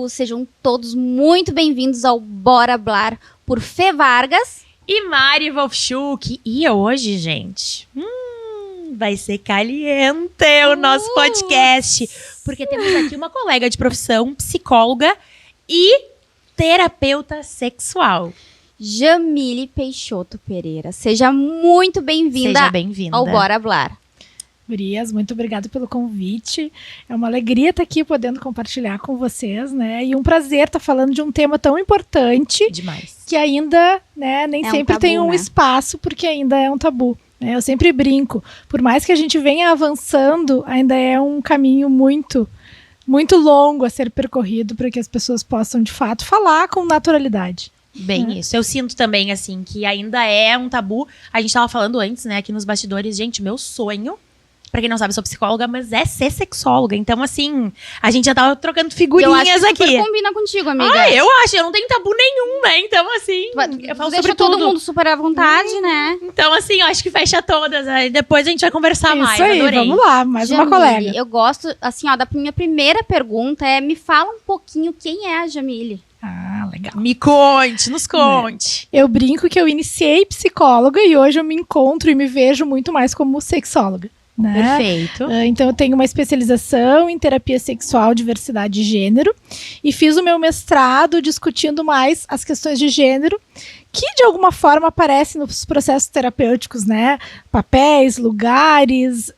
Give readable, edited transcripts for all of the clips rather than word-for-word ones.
povo! Sejam todos muito bem-vindos ao Bora Blar por Fê Vargas e Mari Wolfschuk. E hoje, gente, vai ser caliente o nosso podcast, porque temos aqui uma colega de profissão, psicóloga e terapeuta sexual. Jamile Peixoto Pereira. Seja muito bem-vinda ao Bora Blar. Gurias, muito obrigada pelo convite. É uma alegria estar aqui podendo compartilhar com vocês, né? E um prazer estar falando de um tema tão importante. Demais. Que ainda, né, nem sempre tem um espaço, porque ainda é um tabu. Né? Eu sempre brinco. Por mais que a gente venha avançando, ainda é um caminho muito longo a ser percorrido para que as pessoas possam, de fato, falar com naturalidade. Bem isso. Eu sinto também, assim, que ainda é um tabu. A gente tava falando antes, né, aqui nos bastidores. Gente, meu sonho... Pra quem não sabe, eu sou psicóloga, mas é ser sexóloga. Então, assim, a gente já tava trocando figurinhas aqui. Eu acho que super combina contigo, amiga. Ah, eu acho. Eu não tenho tabu nenhum, né? Então, assim, eu falo sobre tudo. Todo mundo super à vontade, né? Então, assim, eu acho que fecha todas. Aí depois a gente vai conversar mais. Isso aí, adorei. Vamos lá, mais Jamile, uma colega. Eu gosto, assim, ó, da minha primeira pergunta me fala um pouquinho quem é a Jamile. Ah, legal. Me conte, nos conte. Eu brinco que eu iniciei psicóloga e hoje eu me encontro e me vejo muito mais como sexóloga. Né? Perfeito. Então eu tenho uma especialização em terapia sexual, diversidade e gênero e fiz o meu mestrado discutindo mais as questões de gênero que de alguma forma aparecem nos processos terapêuticos, né? Papéis, lugares,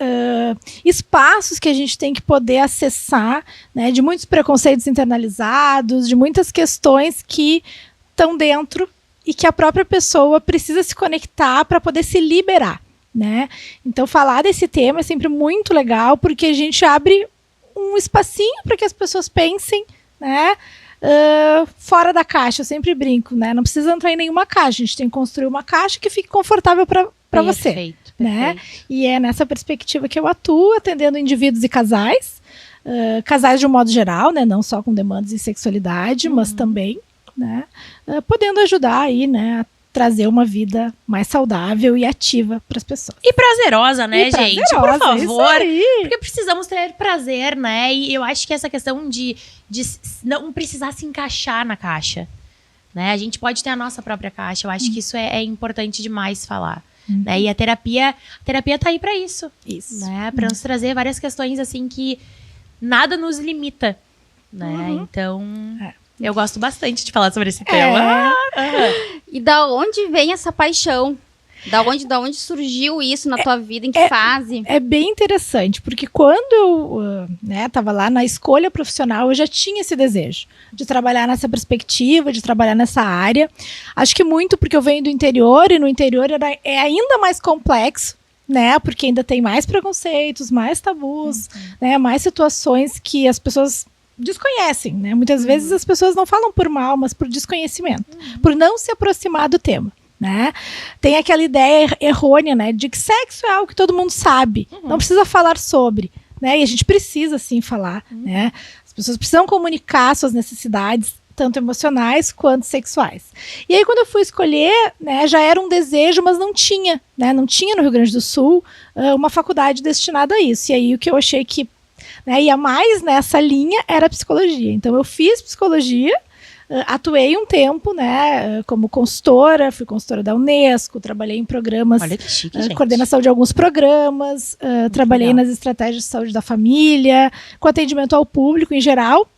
espaços que a gente tem que poder acessar, né? De muitos preconceitos internalizados, de muitas questões que estão dentro e que a própria pessoa precisa se conectar para poder se liberar. Né? Então falar desse tema é sempre muito legal porque a gente abre um espacinho para que as pessoas pensem, né? Fora da caixa. Eu sempre brinco, né? Não precisa entrar em nenhuma caixa, a gente tem que construir uma caixa que fique confortável para você, perfeito. Né? E é nessa perspectiva que eu atuo, atendendo indivíduos e casais, casais de um modo geral, né? Não só com demandas em sexualidade, mas também, né? Podendo ajudar aí, né? Trazer uma vida mais saudável e ativa para as pessoas. E prazerosa, né, gente? Por favor. Isso aí. Porque precisamos ter prazer, né? E eu acho que essa questão de não precisar se encaixar na caixa, né? A gente pode ter a nossa própria caixa. Eu acho que isso é importante demais falar. Né? E a terapia tá aí para isso. Isso. Né? Para nos trazer várias questões, assim, que nada nos limita, né? Então... Eu gosto bastante de falar sobre esse tema. E da onde vem essa paixão? Da onde surgiu isso na tua vida? Em que fase? É bem interessante, porque quando eu estava lá na escolha profissional, eu já tinha esse desejo de trabalhar nessa perspectiva, de trabalhar nessa área. Acho que muito porque eu venho do interior, e no interior é ainda mais complexo, né? Porque ainda tem mais preconceitos, mais tabus, né? Mais situações que as pessoas desconhecem, né? Muitas vezes as pessoas não falam por mal, mas por desconhecimento, por não se aproximar do tema, né? Tem aquela ideia errônea, né, de que sexo é algo que todo mundo sabe, não precisa falar sobre, né? E a gente precisa sim falar, né? As pessoas precisam comunicar suas necessidades, tanto emocionais quanto sexuais. E aí quando eu fui escolher, né, já era um desejo, mas não tinha, né? Não tinha no Rio Grande do Sul uma faculdade destinada a isso. E aí o que eu achei que ia mais nessa linha era a psicologia. Então eu fiz psicologia, atuei um tempo, né, como consultora, fui consultora da Unesco, trabalhei em programas, olha que chique, gente. Coordenação de alguns programas, trabalhei legal. nas estratégias de saúde da família, com atendimento ao público em geral.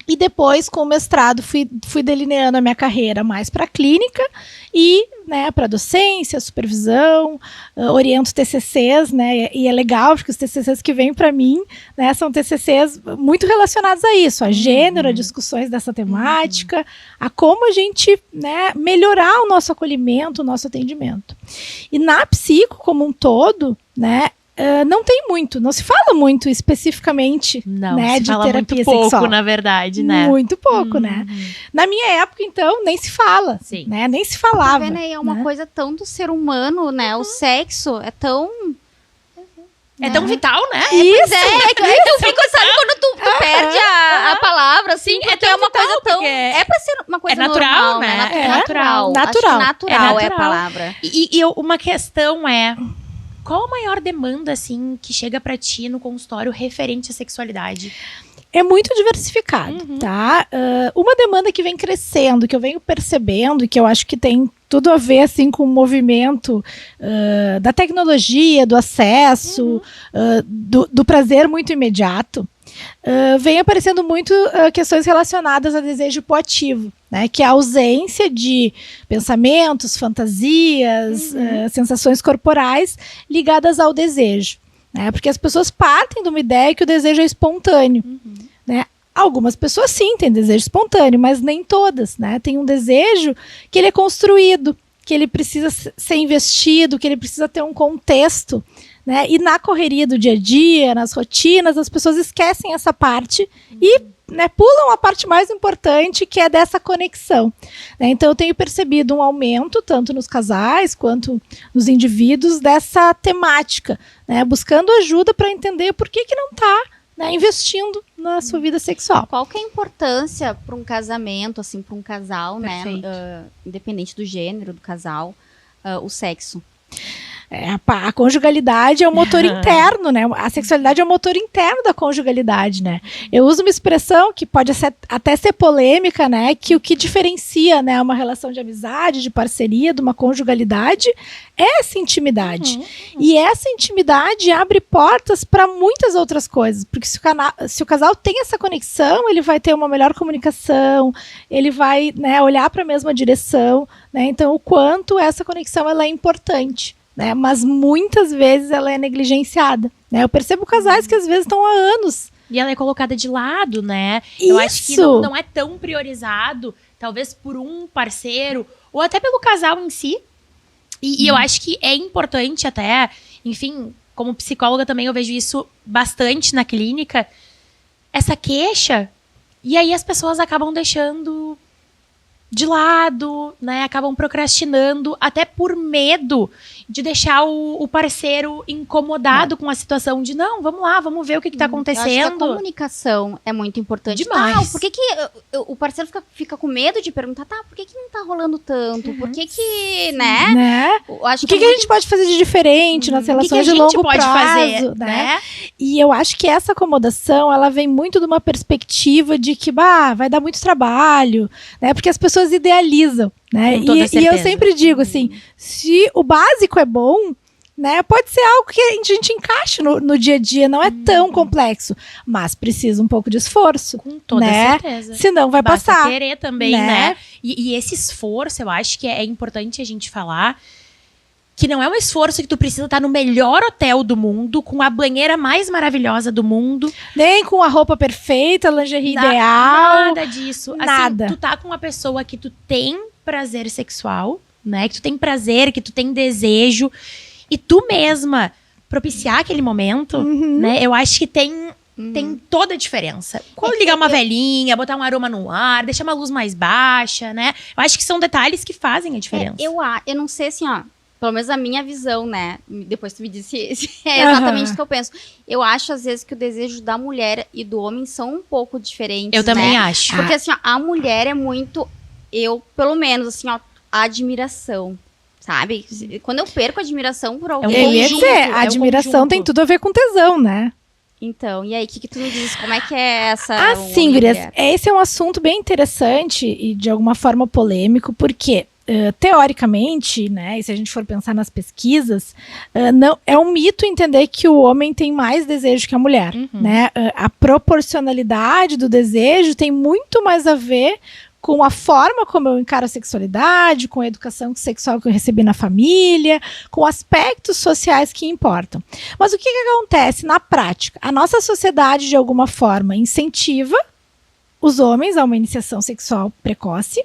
E depois, com o mestrado, fui delineando a minha carreira mais para a clínica e, né, para docência, supervisão, oriento TCCs, né, e é legal porque os TCCs que vêm para mim, né, são TCCs muito relacionados a isso, a gênero, a discussões dessa temática, a como a gente, né, melhorar o nosso acolhimento, o nosso atendimento. E na psico como um todo, né, não tem muito, não se fala muito especificamente, né, se de fala terapia muito pouco, sexual. na verdade, né? Muito pouco, né? Na minha época, então, nem se fala, né? Nem se falava. Tá vendo aí? É uma coisa tão do ser humano, né? O sexo é tão... É tão vital, né? Isso, eu fico, sabe, quando tu perde a palavra, assim, porque é uma coisa tão... É pra ser uma coisa natural, normal, né? É natural. Natural. Acho que natural é a natural. palavra. E uma questão é... Qual a maior demanda, assim, que chega pra ti no consultório referente à sexualidade? é muito diversificado, tá? Uma demanda que vem crescendo, que eu venho percebendo, e que eu acho que tem tudo a ver, assim, com o movimento da tecnologia, do acesso, do prazer muito imediato, vem aparecendo muito questões relacionadas a desejo hipoativo, né? Que é a ausência de pensamentos, fantasias, sensações corporais ligadas ao desejo. Né? Porque as pessoas partem de uma ideia que o desejo é espontâneo. Né? Algumas pessoas sim têm desejo espontâneo, mas nem todas. Né? Tem um desejo que ele é construído, que ele precisa ser investido, que ele precisa ter um contexto. Né? E na correria do dia a dia, nas rotinas, as pessoas esquecem essa parte e, né, pulam a parte mais importante, que é dessa conexão. Né? Então eu tenho percebido um aumento, tanto nos casais quanto nos indivíduos, dessa temática, né? Buscando ajuda para entender por que não está, né, investindo na sua vida sexual. Qual que é a importância para um casamento, assim, para um casal, né? Independente do gênero do casal, o sexo? A conjugalidade é o motor interno, né? A sexualidade é o motor interno da conjugalidade, né? Eu uso uma expressão que pode até ser polêmica, né? Que o que diferencia, né, uma relação de amizade, de parceria, de uma conjugalidade é essa intimidade. E essa intimidade abre portas para muitas outras coisas, porque se o casal tem essa conexão, ele vai ter uma melhor comunicação, ele vai, né, olhar para a mesma direção, né? Então, o quanto essa conexão ela é importante. Né, mas muitas vezes ela é negligenciada. Né? Eu percebo casais que às vezes estão há anos. E ela é colocada de lado, né? Isso. Eu acho que não é tão priorizado, talvez por um parceiro, ou até pelo casal em si. E eu acho que é importante até, enfim, como psicóloga também eu vejo isso bastante na clínica, essa queixa, e aí as pessoas acabam deixando de lado, né? Acabam procrastinando, até por medo de deixar o parceiro incomodado com a situação de não, vamos lá, vamos ver o que tá acontecendo. Eu acho que a comunicação é muito importante. Demais. Por que o parceiro fica com medo de perguntar, por que não tá rolando tanto? Por que né? Eu acho o que a gente pode fazer de diferente nas relações de longo prazo? Fazer, né? E eu acho que essa acomodação, ela vem muito de uma perspectiva de que, vai dar muito trabalho, né? Porque as pessoas idealizam, né? E eu sempre digo assim, se o básico é bom, né, pode ser algo que a gente encaixe no dia a dia, não é tão complexo, mas precisa um pouco de esforço. Com toda certeza. Senão vai Basta passar. querer também, né? E esse esforço, eu acho que é importante a gente falar que não é um esforço que tu precisa estar no melhor hotel do mundo, com a banheira mais maravilhosa do mundo. Nem com a roupa perfeita, lingerie ideal. Nada disso. Nada. Assim, tu tá com uma pessoa que tu tem prazer sexual, né? Que tu tem prazer, que tu tem desejo. E tu mesma propiciar aquele momento, né? Eu acho que tem toda a diferença. Quando ligar uma velhinha, botar um aroma no ar, deixar uma luz mais baixa, né? Eu acho que são detalhes que fazem a diferença. Eu não sei assim, pelo menos a minha visão, né? Depois tu me disse, é exatamente o que eu penso. Eu acho, às vezes, que o desejo da mulher e do homem são um pouco diferentes, Eu também acho. Porque, assim, a mulher é muito... pelo menos, assim, a admiração, sabe? Quando eu perco a admiração por alguém... a admiração tem tudo a ver com tesão, né? Então, e aí, o que tu me diz? Como é que é essa... Sim, Gurias, esse é um assunto bem interessante e, de alguma forma, polêmico, porque... teoricamente, né, e se a gente for pensar nas pesquisas, não, é um mito entender que o homem tem mais desejo que a mulher. Né? A proporcionalidade do desejo tem muito mais a ver com a forma como eu encaro a sexualidade, com a educação sexual que eu recebi na família, com aspectos sociais que importam. Mas o que acontece na prática? A nossa sociedade, de alguma forma, incentiva os homens a uma iniciação sexual precoce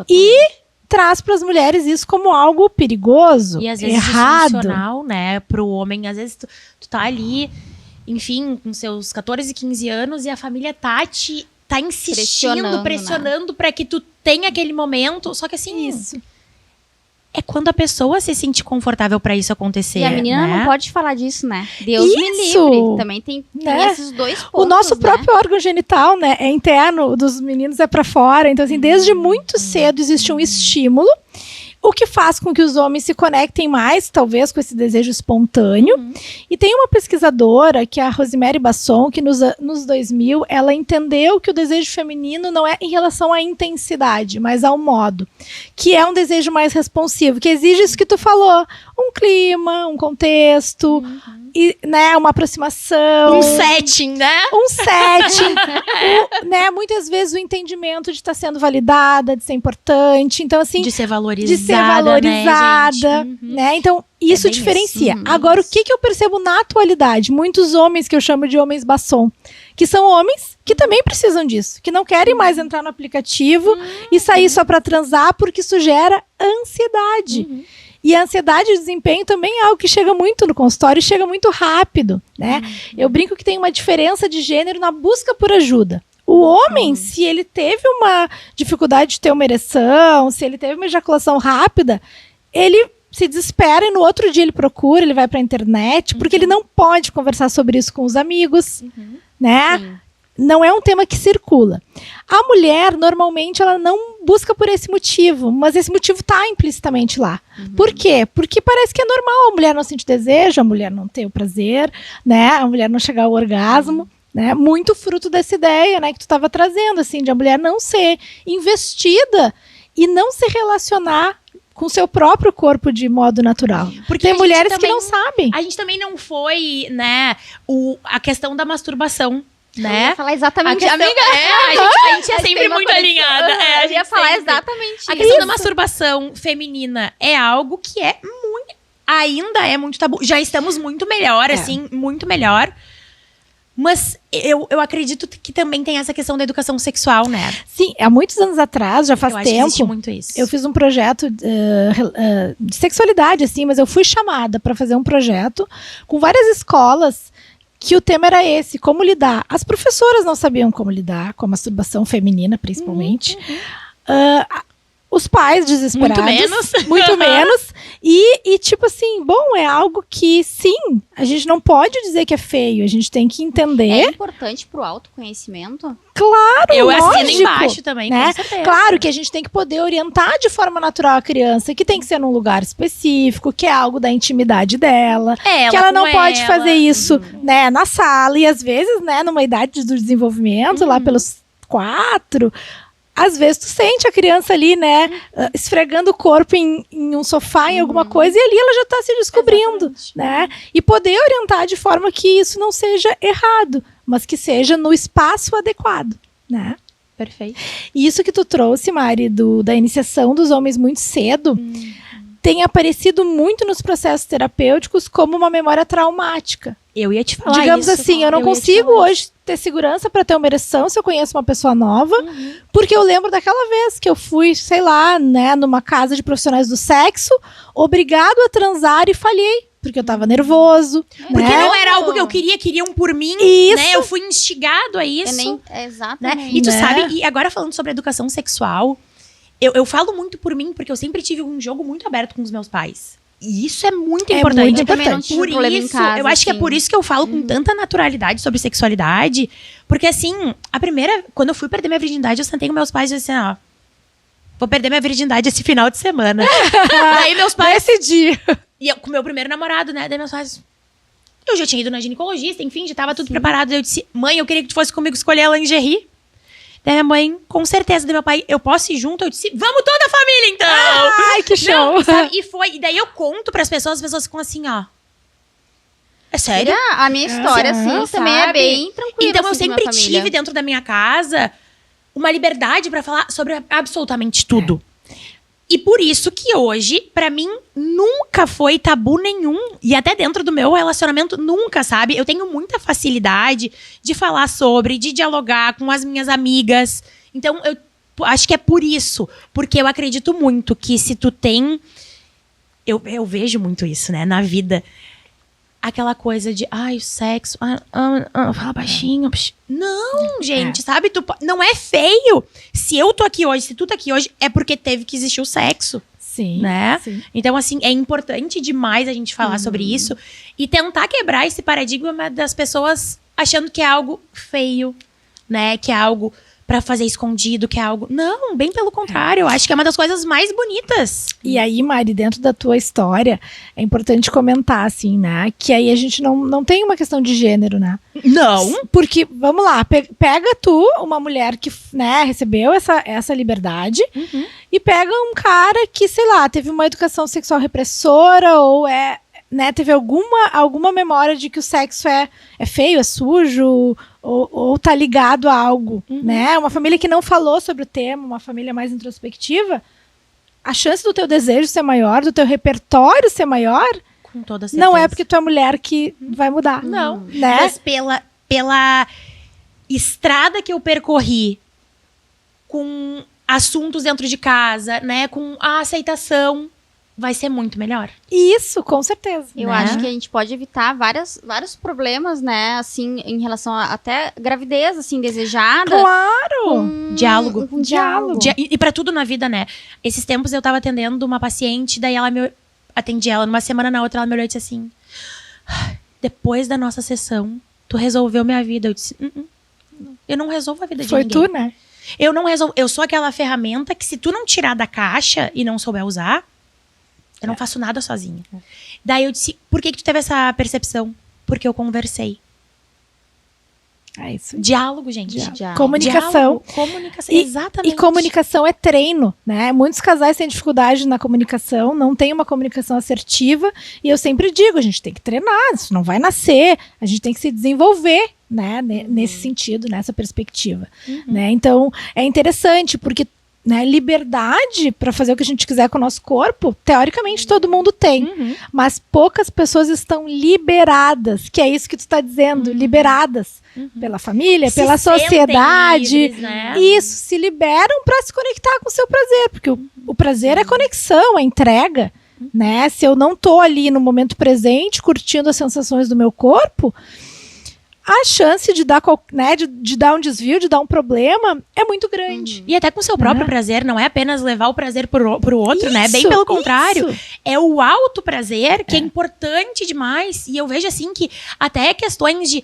e traz para as mulheres isso como algo perigoso, e às vezes errado, disfuncional, né, pro homem. Às vezes tu tá ali, enfim, com seus 14, 15 anos e a família tá insistindo, pressionando, né, para que tu tenha aquele momento, só que assim, isso é quando a pessoa se sente confortável para isso acontecer. E a menina, né, não pode falar disso, né? Deus me livre. Também tem esses dois pontos. O nosso próprio órgão genital, né, é interno, dos meninos é para fora. Então, assim, desde muito cedo existe um estímulo, o que faz com que os homens se conectem mais, talvez, com esse desejo espontâneo. E tem uma pesquisadora, que é a Rosemary Basson, que nos 2000, ela entendeu que o desejo feminino não é em relação à intensidade, mas ao modo. Que é um desejo mais responsivo, que exige isso que tu falou. Um clima, um contexto, e, né, uma aproximação. Um setting, né? Um setting. Né, muitas vezes o entendimento de estar sendo validada, de ser importante. Então, assim... De ser valorizada, de ser valorizada, né, gente? né? Então, isso bem diferencia. isso. Agora, o que eu percebo na atualidade? Muitos homens, que eu chamo de homens basson, que são homens que também precisam disso, que não querem mais entrar no aplicativo e sair só para transar, porque isso gera ansiedade. E a ansiedade e o desempenho também é algo que chega muito no consultório e chega muito rápido, né? Eu brinco que tem uma diferença de gênero na busca por ajuda. O homem, se ele teve uma dificuldade de ter uma ereção, se ele teve uma ejaculação rápida, ele se desespera e no outro dia ele procura, ele vai para a internet, porque ele não pode conversar sobre isso com os amigos, né? Sim. Não é um tema que circula. A mulher, normalmente, ela não busca por esse motivo, mas esse motivo está implicitamente lá. Por quê? Porque parece que é normal a mulher não sentir desejo, a mulher não ter o prazer, né? A mulher não chegar ao orgasmo, né? Muito fruto dessa ideia, né, que tu estava trazendo, assim, de a mulher não ser investida e não se relacionar com o seu próprio corpo de modo natural. Porque tem mulheres que não sabem. A gente também não foi, né, a questão da masturbação. Eu Né? ia falar exatamente, a gente é sempre muito alinhada. Eu ia falar exatamente A isso. questão da masturbação feminina é algo que é muito, ainda é muito tabu. Já estamos muito melhor, assim, muito melhor. Mas eu acredito que também tem essa questão da educação sexual, né? Sim, há muitos anos atrás, já faz Eu acho que existe tempo, muito isso. eu fiz um projeto de sexualidade, assim, mas eu fui chamada para fazer um projeto com várias escolas que o tema era esse, como lidar. As professoras não sabiam como lidar com a masturbação feminina, principalmente. Os pais desesperados. Muito menos. Muito menos. E tipo assim, bom, é algo que, sim, a gente não pode dizer que é feio. A gente tem que É entender. importante pro autoconhecimento? Claro, Eu lógico, assino embaixo também, né? com certeza. Claro que a gente tem que poder orientar de forma natural a criança, que tem que ser num lugar específico, que é algo da intimidade dela. Que ela não pode fazer isso, né, na sala. E às vezes, né, numa idade do desenvolvimento, lá pelos 4... Às vezes tu sente a criança ali, né, esfregando o corpo em um sofá, em alguma coisa, e ali ela já está se descobrindo, né? E poder orientar de forma que isso não seja errado, mas que seja no espaço adequado, né? Perfeito. E isso que tu trouxe, Mari, da iniciação dos homens muito cedo, tem aparecido muito nos processos terapêuticos como uma memória traumática. Eu ia te falar Digamos isso. assim, eu não consigo hoje ter segurança para ter uma ereção se eu conheço uma pessoa nova, porque eu lembro daquela vez que eu fui, sei lá, né, numa casa de profissionais do sexo, obrigado a transar e falhei, porque eu tava nervoso. Porque né? não era algo que eu queria, queriam por mim, Isso. né? Eu fui instigado a isso. Né? Exatamente. E tu Né? sabe, e agora falando sobre educação sexual, eu falo muito por mim, porque eu sempre tive um jogo muito aberto com os meus pais. E isso é muito importante. muito Eu também não importante. tive Por problema em isso, casa, eu acho que é assim. por isso que eu falo com tanta naturalidade sobre sexualidade. Porque assim, quando eu fui perder minha virgindade, eu sentei com meus pais e disse assim, ó, vou perder minha virgindade esse final de semana. Daí meus pais... Nesse dia. E eu, com o meu primeiro namorado, né? Daí meus pais... Eu já tinha ido na ginecologista, enfim, já tava tudo preparado. Daí eu disse, mãe, eu queria que tu fosse comigo escolher a lingerie. Daí minha mãe, com certeza, daí meu pai, eu posso ir junto? Eu disse, vamos toda a família, então! Ai, que show. Não, sabe? E foi. E daí eu conto pras pessoas, as pessoas ficam assim, ó. É sério? A minha história, assim, sabe? também é bem tranquila. Então eu assim, com a sempre minha família. tive dentro da minha casa uma liberdade pra falar sobre absolutamente tudo. E por isso que hoje, pra mim, nunca foi tabu nenhum. E até dentro do meu relacionamento, nunca, sabe? Eu tenho muita facilidade de falar sobre, de dialogar com as minhas amigas. Então, eu acho que é por isso. Porque eu acredito muito que se tu tem... Eu vejo muito isso, né? Na vida. Aquela coisa de, o sexo, fala baixinho. Não, gente, sabe? Não é feio. Se eu tô aqui hoje, se tu tá aqui hoje, é porque teve que existir o sexo. Sim, Né? sim. Então, assim, é importante demais a gente falar sobre isso e tentar quebrar esse paradigma das pessoas achando que é algo feio, né? Que é algo pra fazer escondido, que é algo... Não, bem pelo contrário. Eu acho que é uma das coisas mais bonitas. E aí, Mari, dentro da tua história, é importante comentar, assim, né? Que aí a gente não tem uma questão de gênero, né? Não. Porque, vamos lá, pega tu, uma mulher que, né, recebeu essa liberdade, e pega um cara que, sei lá, teve uma educação sexual repressora, ou né, teve alguma memória de que o sexo é feio, é sujo, ou tá ligado a algo, né? Uma família que não falou sobre o tema, uma família mais introspectiva, a chance do teu desejo ser maior, do teu repertório ser maior, Com toda certeza. não é porque tu é mulher que vai mudar. Não. Né? Mas pela estrada que eu percorri com assuntos dentro de casa, né? Com a aceitação, vai ser muito melhor. Isso, com certeza. Eu Né? acho que a gente pode evitar vários problemas, né? Assim, em relação a até gravidez, assim, desejada. Claro! Com Diálogo. Com diálogo. E pra tudo na vida, né? Esses tempos eu tava atendendo uma paciente, daí atendi ela numa semana, na outra ela me olhou e disse assim: depois da nossa sessão, tu resolveu minha vida. Eu disse: eu não resolvo a vida de Foi ninguém. tu, né? Eu não resolvo. Eu sou aquela ferramenta que, se tu não tirar da caixa e não souber usar, eu não faço nada sozinha. Daí eu disse: por que tu teve essa percepção? Porque eu conversei. É isso. Diálogo, gente. Diálogo. Comunicação. Diálogo, comunicação. Exatamente. E comunicação é treino, né? Muitos casais têm dificuldade na comunicação, não tem uma comunicação assertiva, e eu sempre digo, a gente tem que treinar, isso não vai nascer, a gente tem que se desenvolver, né? Nesse sentido, nessa perspectiva, né? Então, é interessante, porque, né, liberdade para fazer o que a gente quiser com o nosso corpo, teoricamente todo mundo tem, mas poucas pessoas estão liberadas, que é isso que tu está dizendo, liberadas pela família, Se pela sentem sociedade. livres, né? Isso, se liberam para se conectar com o seu prazer, porque o prazer é conexão, é entrega, né? Se eu não tô ali no momento presente, curtindo as sensações do meu corpo, a chance de dar, né, de dar um desvio, de dar um problema, é muito grande. E até com o seu próprio prazer, não é apenas levar o prazer pro outro, né? Bem Isso, pelo contrário. isso. É o auto prazer que é importante demais. E eu vejo assim que até questões de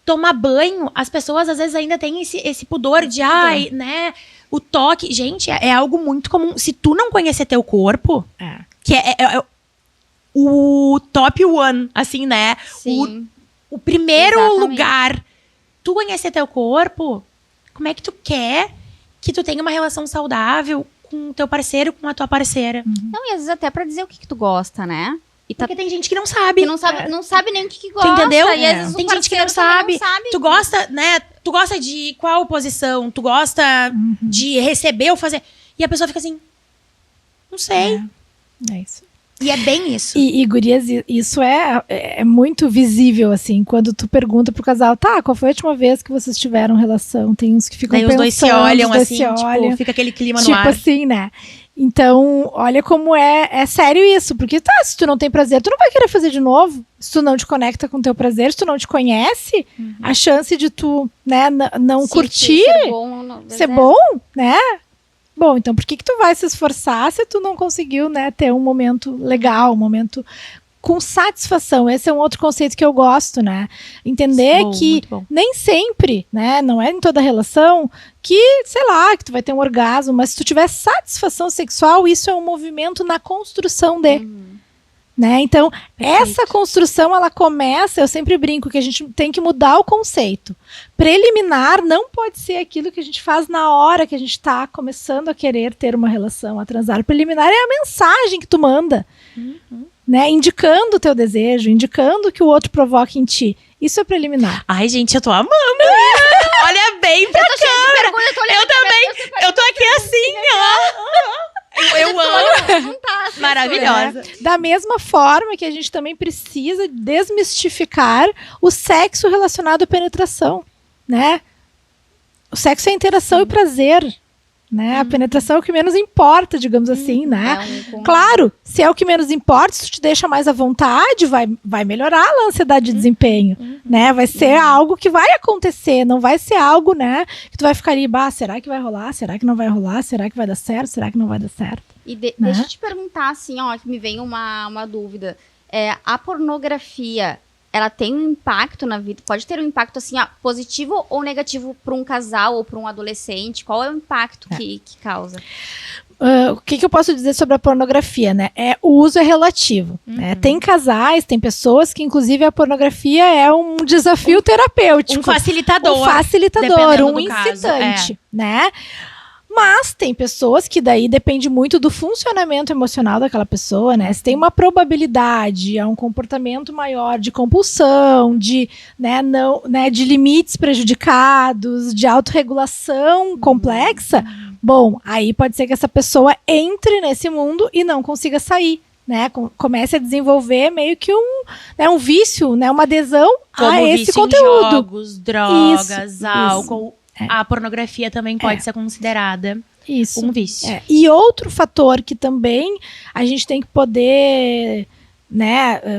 tomar banho, as pessoas às vezes ainda têm esse pudor de, ai, né? O toque. Gente, é algo muito comum. Se tu não conhecer teu corpo, que é o top one, assim, né? Sim. O primeiro Exatamente. lugar, tu conhecer teu corpo, como é que tu quer que tu tenha uma relação saudável com o teu parceiro, com a tua parceira? Não, e às vezes até pra dizer o que tu gosta, né? E tá Porque tem gente que não sabe. que não sabe nem o que gosta. Tu entendeu? E às vezes o Tem gente que não parceiro também sabe. Tu gosta, né? Tu gosta de qual posição? Tu gosta de receber ou fazer? E a pessoa fica assim, não sei. É isso. E é bem isso. E gurias, isso é muito visível, assim, quando tu pergunta pro casal, tá, qual foi a última vez que vocês tiveram relação? Tem uns que ficam Daí pensando, os dois se olham os dois assim, se olham. tipo, fica aquele clima no Tipo ar. assim, né? Então, olha como é sério isso. Porque, tá, se tu não tem prazer, tu não vai querer fazer de novo. Se tu não te conecta com o teu prazer, se tu não te conhece, a chance de tu, né, não curtir, ser bom, né? Bom, então por que tu vai se esforçar se tu não conseguiu, né, ter um momento legal, um momento com satisfação? Esse é um outro conceito que eu gosto, né? Entender Bom, que muito bom. nem sempre, né, não é em toda relação que, sei lá, que tu vai ter um orgasmo, mas se tu tiver satisfação sexual, isso é um movimento na construção de, né? Então, essa construção, ela começa, eu sempre brinco que a gente tem que mudar o conceito. Preliminar não pode ser aquilo que a gente faz na hora que a gente está começando a querer ter uma relação, a transar. Preliminar é a mensagem que tu manda, né? Indicando o teu desejo, indicando que o outro provoca em ti. Isso é preliminar. Ai, gente, eu tô amando. Olha bem pra câmera. Eu também. Eu tô aqui assim, ó. Eu amo. Maravilhosa. Da mesma forma que a gente também precisa desmistificar o sexo relacionado à penetração, né? O sexo é interação e prazer, né? A penetração é o que menos importa, digamos assim, né? Claro, se é o que menos importa, se tu te deixa mais à vontade, vai melhorar a ansiedade de desempenho, né? Vai ser algo que vai acontecer, não vai ser algo, né, que tu vai ficar ali, será que vai rolar? Será que não vai rolar? Será que vai dar certo? Será que não vai dar certo? E deixa eu te perguntar, assim, ó, que me vem uma dúvida. A pornografia, ela tem um impacto na vida, pode ter um impacto assim, positivo ou negativo para um casal ou para um adolescente? Qual é o impacto que causa? O que eu posso dizer sobre a pornografia, né? O uso é relativo, né? Tem casais, tem pessoas que, inclusive, a pornografia é um desafio terapêutico. Um facilitador. Um incitante, né? Mas tem pessoas que daí depende muito do funcionamento emocional daquela pessoa, né? Se tem uma probabilidade, um comportamento maior de compulsão, de, de limites prejudicados, de autorregulação complexa, bom, aí pode ser que essa pessoa entre nesse mundo e não consiga sair, né? Comece a desenvolver meio que um vício, né? Uma adesão a esse conteúdo. Em jogos, drogas, álcool. A pornografia também pode ser considerada um vício. E outro fator que também a gente tem que poder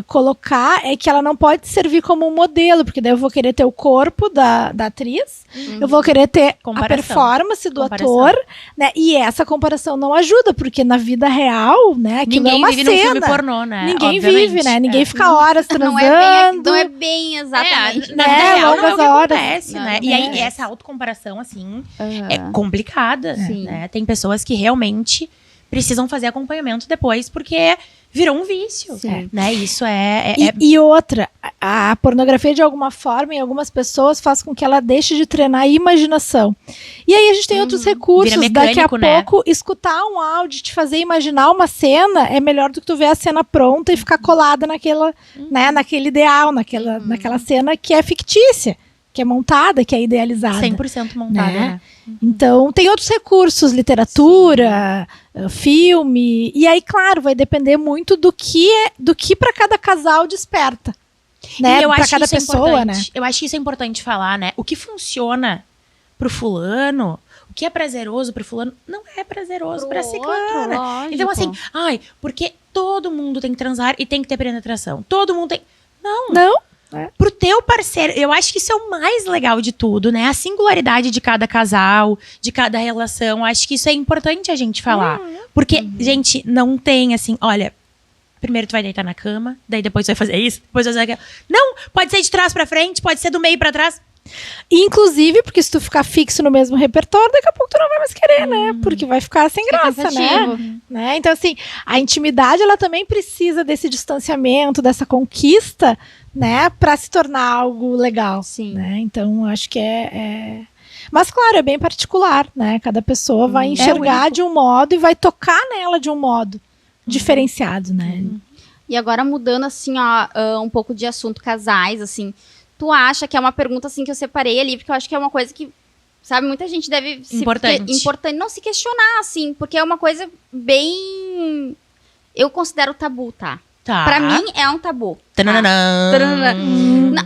colocar é que ela não pode servir como um modelo, porque daí eu vou querer ter o corpo da atriz, eu vou querer ter a performance do ator, né? E essa comparação não ajuda, porque na vida real, né, aquilo é uma cena. Ninguém vive num filme pornô, né? Ninguém vive, né? Ninguém fica horas transando. Não é bem exatamente. Na vida real não é o que horas. acontece, né? E aí essa autocomparação, assim, é complicada, né? Tem pessoas que realmente precisam fazer acompanhamento depois, porque virou um vício, né? Isso E outra, a pornografia, de alguma forma, em algumas pessoas, faz com que ela deixe de treinar a imaginação. E aí a gente tem outros recursos. Daqui a pouco, escutar um áudio, te fazer imaginar uma cena, é melhor do que tu ver a cena pronta e ficar colada naquela, naquele ideal, naquela cena que é fictícia, que é montada, que é idealizada. 100% montada, né? Então, tem outros recursos, literatura, filme, e aí, claro, vai depender muito do que para cada casal desperta, né? Para cada pessoa, né? Eu acho que isso é importante falar, né? O que funciona pro fulano, o que é prazeroso pro fulano, não é prazeroso pra ciclana. Então, assim, porque todo mundo tem que transar e tem que ter penetração. Todo mundo tem... Não. Pro teu parceiro, eu acho que isso é o mais legal de tudo, né? A singularidade de cada casal, de cada relação, acho que isso é importante a gente falar. Porque, gente, não tem assim, olha, primeiro tu vai deitar na cama, daí depois tu vai fazer isso, depois tu vai fazer aquilo. Não, pode ser de trás pra frente, pode ser do meio pra trás. Inclusive, porque se tu ficar fixo no mesmo repertório, daqui a pouco tu não vai mais querer, né? Porque vai ficar sem graça, né? Então, assim, a intimidade, ela também precisa desse distanciamento, dessa conquista, né? Pra se tornar algo legal. Sim. Né? Então, acho que Mas, claro, é bem particular, né? Cada pessoa vai enxergar de um modo e vai tocar nela de um modo diferenciado, né? E agora, mudando, assim, um pouco de assunto, casais, assim... Tu acha que é uma pergunta, assim, que eu separei ali, porque eu acho que é uma coisa que, sabe, muita gente deve... Importante não se questionar, assim, porque é uma coisa bem... Eu considero tabu, tá? Pra mim, é um tabu.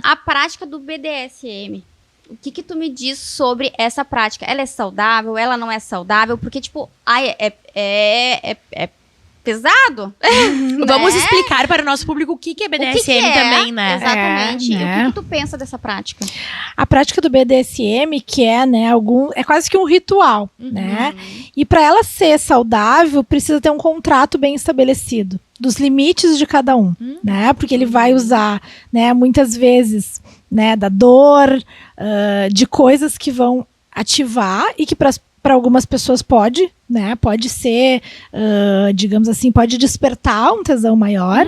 A prática do BDSM. O que tu me diz sobre essa prática? Ela é saudável? Ela não é saudável? Porque, tipo, é pesado. Vamos explicar para o nosso público o que é BDSM também, né? Exatamente. O que tu pensa dessa prática? A prática do BDSM, que é, é quase que um ritual, né? E para ela ser saudável, precisa ter um contrato bem estabelecido dos limites de cada um, né? Porque ele vai usar, né, muitas vezes, né, da dor, de coisas que vão ativar e que para algumas pessoas pode ser, digamos assim, pode despertar um tesão maior,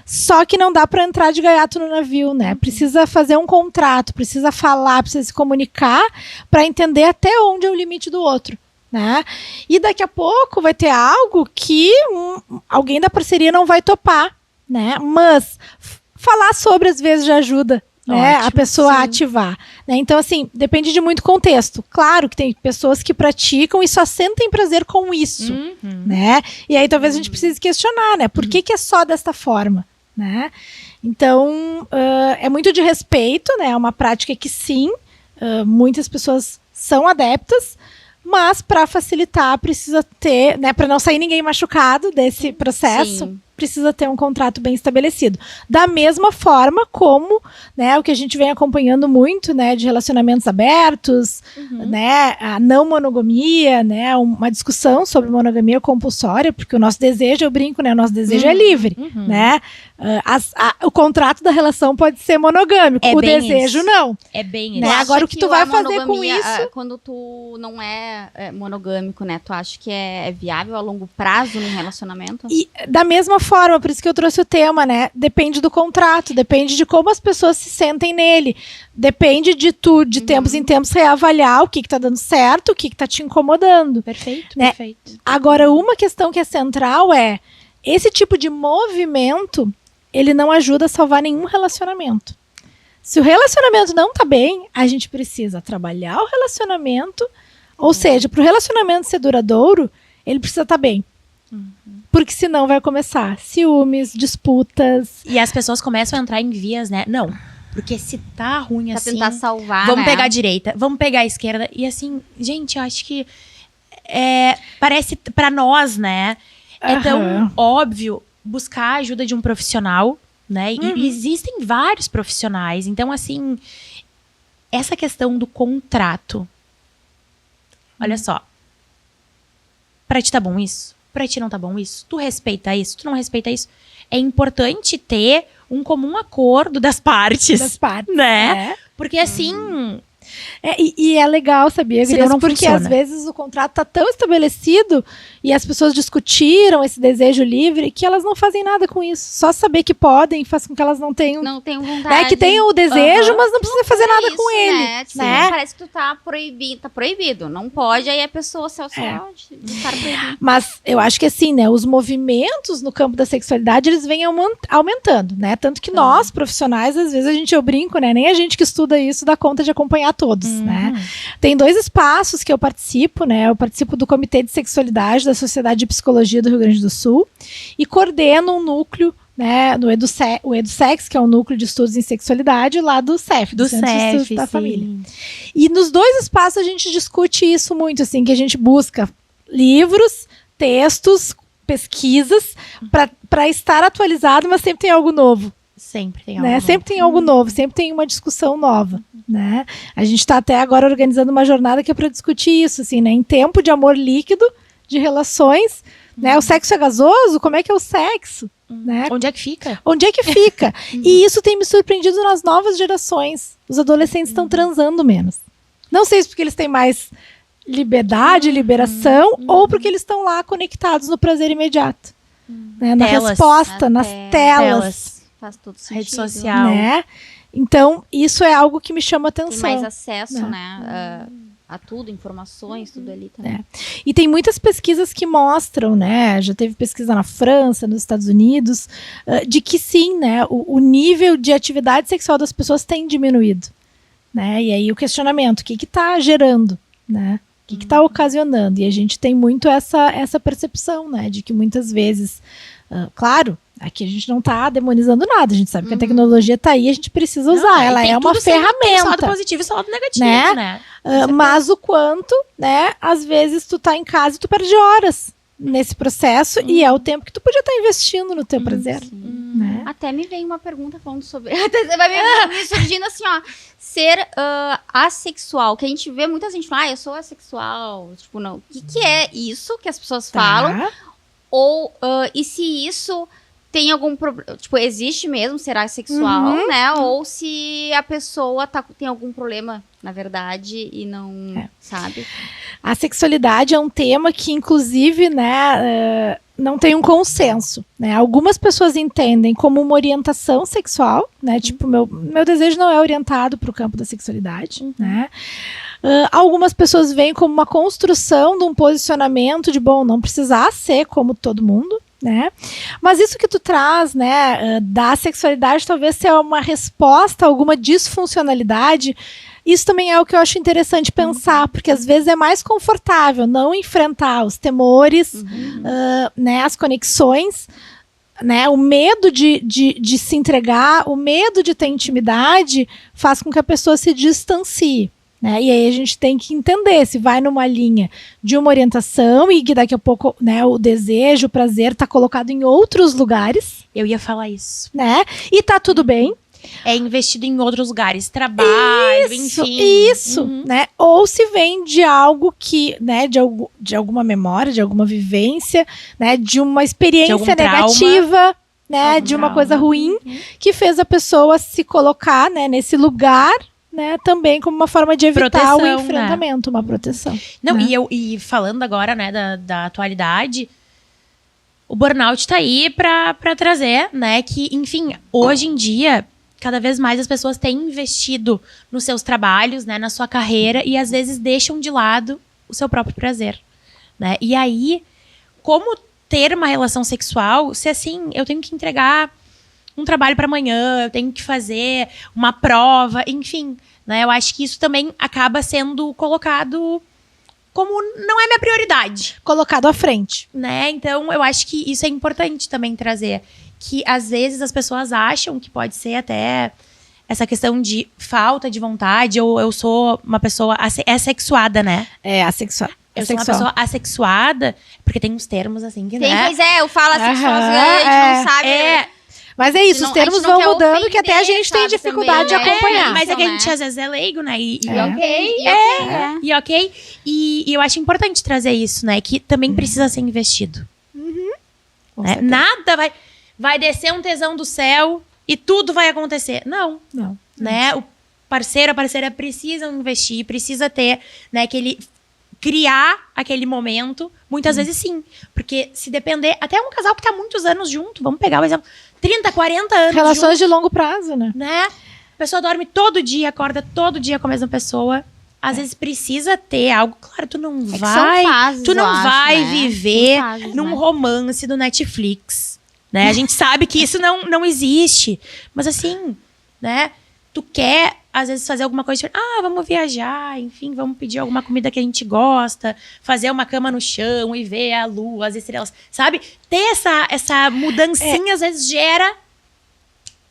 só que não dá para entrar de gaiato no navio, né? Precisa fazer um contrato, precisa falar, precisa se comunicar para entender até onde é o limite do outro, né? E daqui a pouco vai ter algo que alguém da parceria não vai topar, né? Mas falar sobre às vezes já ajuda, né, a pessoa a ativar, né? Então, assim, depende de muito contexto. Claro que tem pessoas que praticam e só sentem prazer com isso, né? E aí talvez a gente precise questionar, né? Por que é só desta forma, né? Então, é muito de respeito, né? É uma prática que sim, muitas pessoas são adeptas, mas para facilitar precisa ter, né? Para não sair ninguém machucado desse processo, precisa ter um contrato bem estabelecido. Da mesma forma como, né, o que a gente vem acompanhando muito, né, de relacionamentos abertos, né, a não monogamia, né, uma discussão sobre monogamia compulsória, porque o nosso desejo, eu brinco, né, o nosso desejo é livre, né, o contrato da relação pode ser monogâmico, o desejo isso. não. É bem né? isso. Agora o que tu vai fazer com isso... Quando tu não é monogâmico, né, tu acha que é viável a longo prazo num relacionamento? E da mesma forma, por isso que eu trouxe o tema, né, depende do contrato, depende de como as pessoas se sentem nele, depende de tu, de tempos em tempos, reavaliar o que tá dando certo, o que tá te incomodando. Perfeito, né? perfeito. Agora, uma questão que é central é, esse tipo de movimento, ele não ajuda a salvar nenhum relacionamento. Se o relacionamento não tá bem, a gente precisa trabalhar o relacionamento, ou seja, para o relacionamento ser duradouro, ele precisa estar bem. Porque senão vai começar ciúmes, disputas. E as pessoas começam a entrar em vias, né? Não, porque se tá ruim pra assim... tentar salvar, vamos né? pegar a direita, vamos pegar a esquerda. E assim, gente, eu acho que parece pra nós, né? É tão óbvio buscar a ajuda de um profissional, né? E existem vários profissionais. Então, assim, essa questão do contrato. Olha só. Pra ti tá bom isso? Pra ti não tá bom isso? Tu respeita isso? Tu não respeita isso? É importante ter um comum acordo das partes. Das partes, né? Porque assim... E é legal, sabia, Senão não porque funciona. às vezes o contrato tá tão estabelecido e as pessoas discutiram esse desejo livre que elas não fazem nada com isso. Só saber que podem faz com que elas não tenham... Não tenham vontade. Que tenham o desejo, mas não precisa fazer nada isso, com ele. Né? Né? Parece que tu tá proibido. Não pode, aí a pessoa de estar proibido. Mas eu acho que assim, né, os movimentos no campo da sexualidade, eles vêm aumentando, né? Tanto que nós, profissionais, às vezes eu brinco, né? Nem a gente que estuda isso dá conta de acompanhar todos, né? Tem 2 espaços que eu participo, né? Eu participo do Comitê de Sexualidade da Sociedade de Psicologia do Rio Grande do Sul e coordeno um núcleo, né, o EduSex, que é um núcleo de estudos em sexualidade lá do CEF, do Centro de Estudos da Família. E nos 2 espaços a gente discute isso muito, assim, que a gente busca livros, textos, pesquisas para estar atualizado, mas sempre tem algo novo. Sempre tem algo né? novo. Sempre tem algo novo, sempre tem uma discussão nova, né? A gente está até agora organizando uma jornada que é para discutir isso, assim, né? Em tempo de amor líquido, de relações, né? O sexo é gasoso? Como é que é o sexo? Né? Onde é que fica? Onde é que fica? E isso tem me surpreendido nas novas gerações. Os adolescentes estão transando menos. Não sei se porque eles têm mais liberdade, liberação, ou porque eles estão lá conectados no prazer imediato. Né? Na resposta, nas telas. Faz todo sentido. Rede social. Né? Então, isso é algo que me chama atenção. Tem mais acesso, né? A tudo, informações, tudo ali também. E tem muitas pesquisas que mostram, né? Já teve pesquisa na França, nos Estados Unidos, de que sim, né? O nível de atividade sexual das pessoas tem diminuído. Né? E aí o questionamento, o que está gerando, né? O que está ocasionando? E a gente tem muito essa percepção, né? De que muitas vezes, claro, aqui a gente não está demonizando nada, a gente sabe que a tecnologia está aí, a gente precisa usar, ela é uma ferramenta. Tem seu lado positivo e seu lado negativo, né? Mas o quanto, né? Às vezes tu tá em casa e tu perde horas nesse processo e é o tempo que tu podia estar investindo no teu prazer. Né? Até me veio uma pergunta falando sobre... Vai me surgindo assim, ó. Ser assexual, que a gente vê muita gente falar, eu sou assexual. Tipo, não. O que é isso que as pessoas falam? Ou, e se isso tem algum problema? Tipo, existe mesmo ser assexual, né? Ou se a pessoa tem algum problema, na verdade, e não sabe. A sexualidade é um tema que, inclusive, né, não tem um consenso, né? Algumas pessoas entendem como uma orientação sexual, né? Tipo, meu desejo não é orientado para o campo da sexualidade, né? Algumas pessoas veem como uma construção de um posicionamento de, bom, não precisar ser como todo mundo, né? Mas isso que tu traz, né, da sexualidade talvez seja uma resposta a alguma disfuncionalidade. Isso também é o que eu acho interessante pensar, porque às vezes é mais confortável não enfrentar os temores, né, as conexões, né, o medo de se entregar, o medo de ter intimidade faz com que a pessoa se distancie. né? E aí a gente tem que entender se vai numa linha de uma orientação e que daqui a pouco, né, o desejo, o prazer está colocado em outros lugares. Eu ia falar isso. Né? E tá tudo bem. É investido em outros lugares, trabalho, enfim. Isso, né? Ou se vem de algo que, né, de alguma memória, de alguma vivência, né, de uma experiência negativa, né, de uma coisa ruim, que fez a pessoa se colocar, né, nesse lugar, né, também como uma forma de evitar o enfrentamento, né? Uma proteção. Não, né? e falando agora, né, da atualidade, o burnout tá aí pra trazer, né, que, enfim, hoje em dia, cada vez mais as pessoas têm investido nos seus trabalhos, né, na sua carreira, e às vezes deixam de lado o seu próprio prazer, né? E aí, como ter uma relação sexual, se assim, eu tenho que entregar um trabalho para amanhã, eu tenho que fazer uma prova, enfim, né? Eu acho que isso também acaba sendo colocado como não é minha prioridade. Colocado à frente. Né? Então, eu acho que isso é importante também trazer. Que, às vezes, as pessoas acham que pode ser até essa questão de falta de vontade, ou eu sou uma pessoa assexuada, né? Assexuada. Eu sou uma pessoa assexuada, porque tem uns termos assim que, tem, né? Pois é, eu falo assexual, a gente não sabe... Mas é isso, os termos vão mudando, que até a gente tem dificuldade de acompanhar. Mas é que a gente às vezes é leigo, né? E ok. E eu acho importante trazer isso, né? Que também precisa ser investido. Né? Nada vai descer um tesão do céu e tudo vai acontecer. Não. Né? O parceiro, a parceira precisam investir, precisa ter, né, criar aquele momento, muitas vezes sim. Porque se depender, até um casal que tá muitos anos junto, vamos pegar o exemplo, 30, 40 anos relações de longo prazo, né? A pessoa dorme todo dia, acorda todo dia com a mesma pessoa. Às vezes precisa ter algo. Claro, tu não vai viver num romance do Netflix, né? A gente sabe que isso não existe. Mas assim, né? Tu quer, às vezes, fazer alguma coisa diferente. Vamos viajar, enfim, vamos pedir alguma comida que a gente gosta, fazer uma cama no chão e ver a lua, as estrelas, sabe? Ter essa mudancinha, às vezes, gera...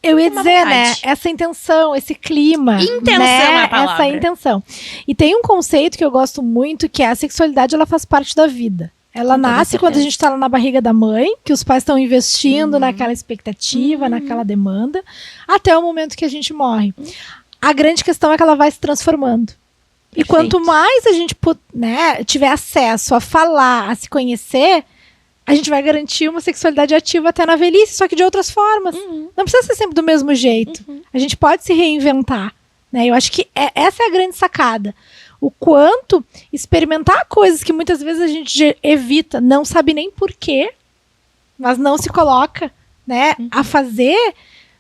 Eu ia dizer, né? Essa intenção, esse clima. Intenção, né? É a palavra. Essa intenção. E tem um conceito que eu gosto muito, que é a sexualidade, ela faz parte da vida. Ela nasce quando a gente está lá na barriga da mãe, que os pais estão investindo naquela expectativa, naquela demanda, até o momento que a gente morre. A grande questão é que ela vai se transformando. E quanto mais a gente, né, tiver acesso a falar, a se conhecer, a gente vai garantir uma sexualidade ativa até na velhice, só que de outras formas. Não precisa ser sempre do mesmo jeito. A gente pode se reinventar. Né? Eu acho que essa é a grande sacada. O quanto experimentar coisas que muitas vezes a gente evita, não sabe nem porquê, mas não se coloca, né, a fazer,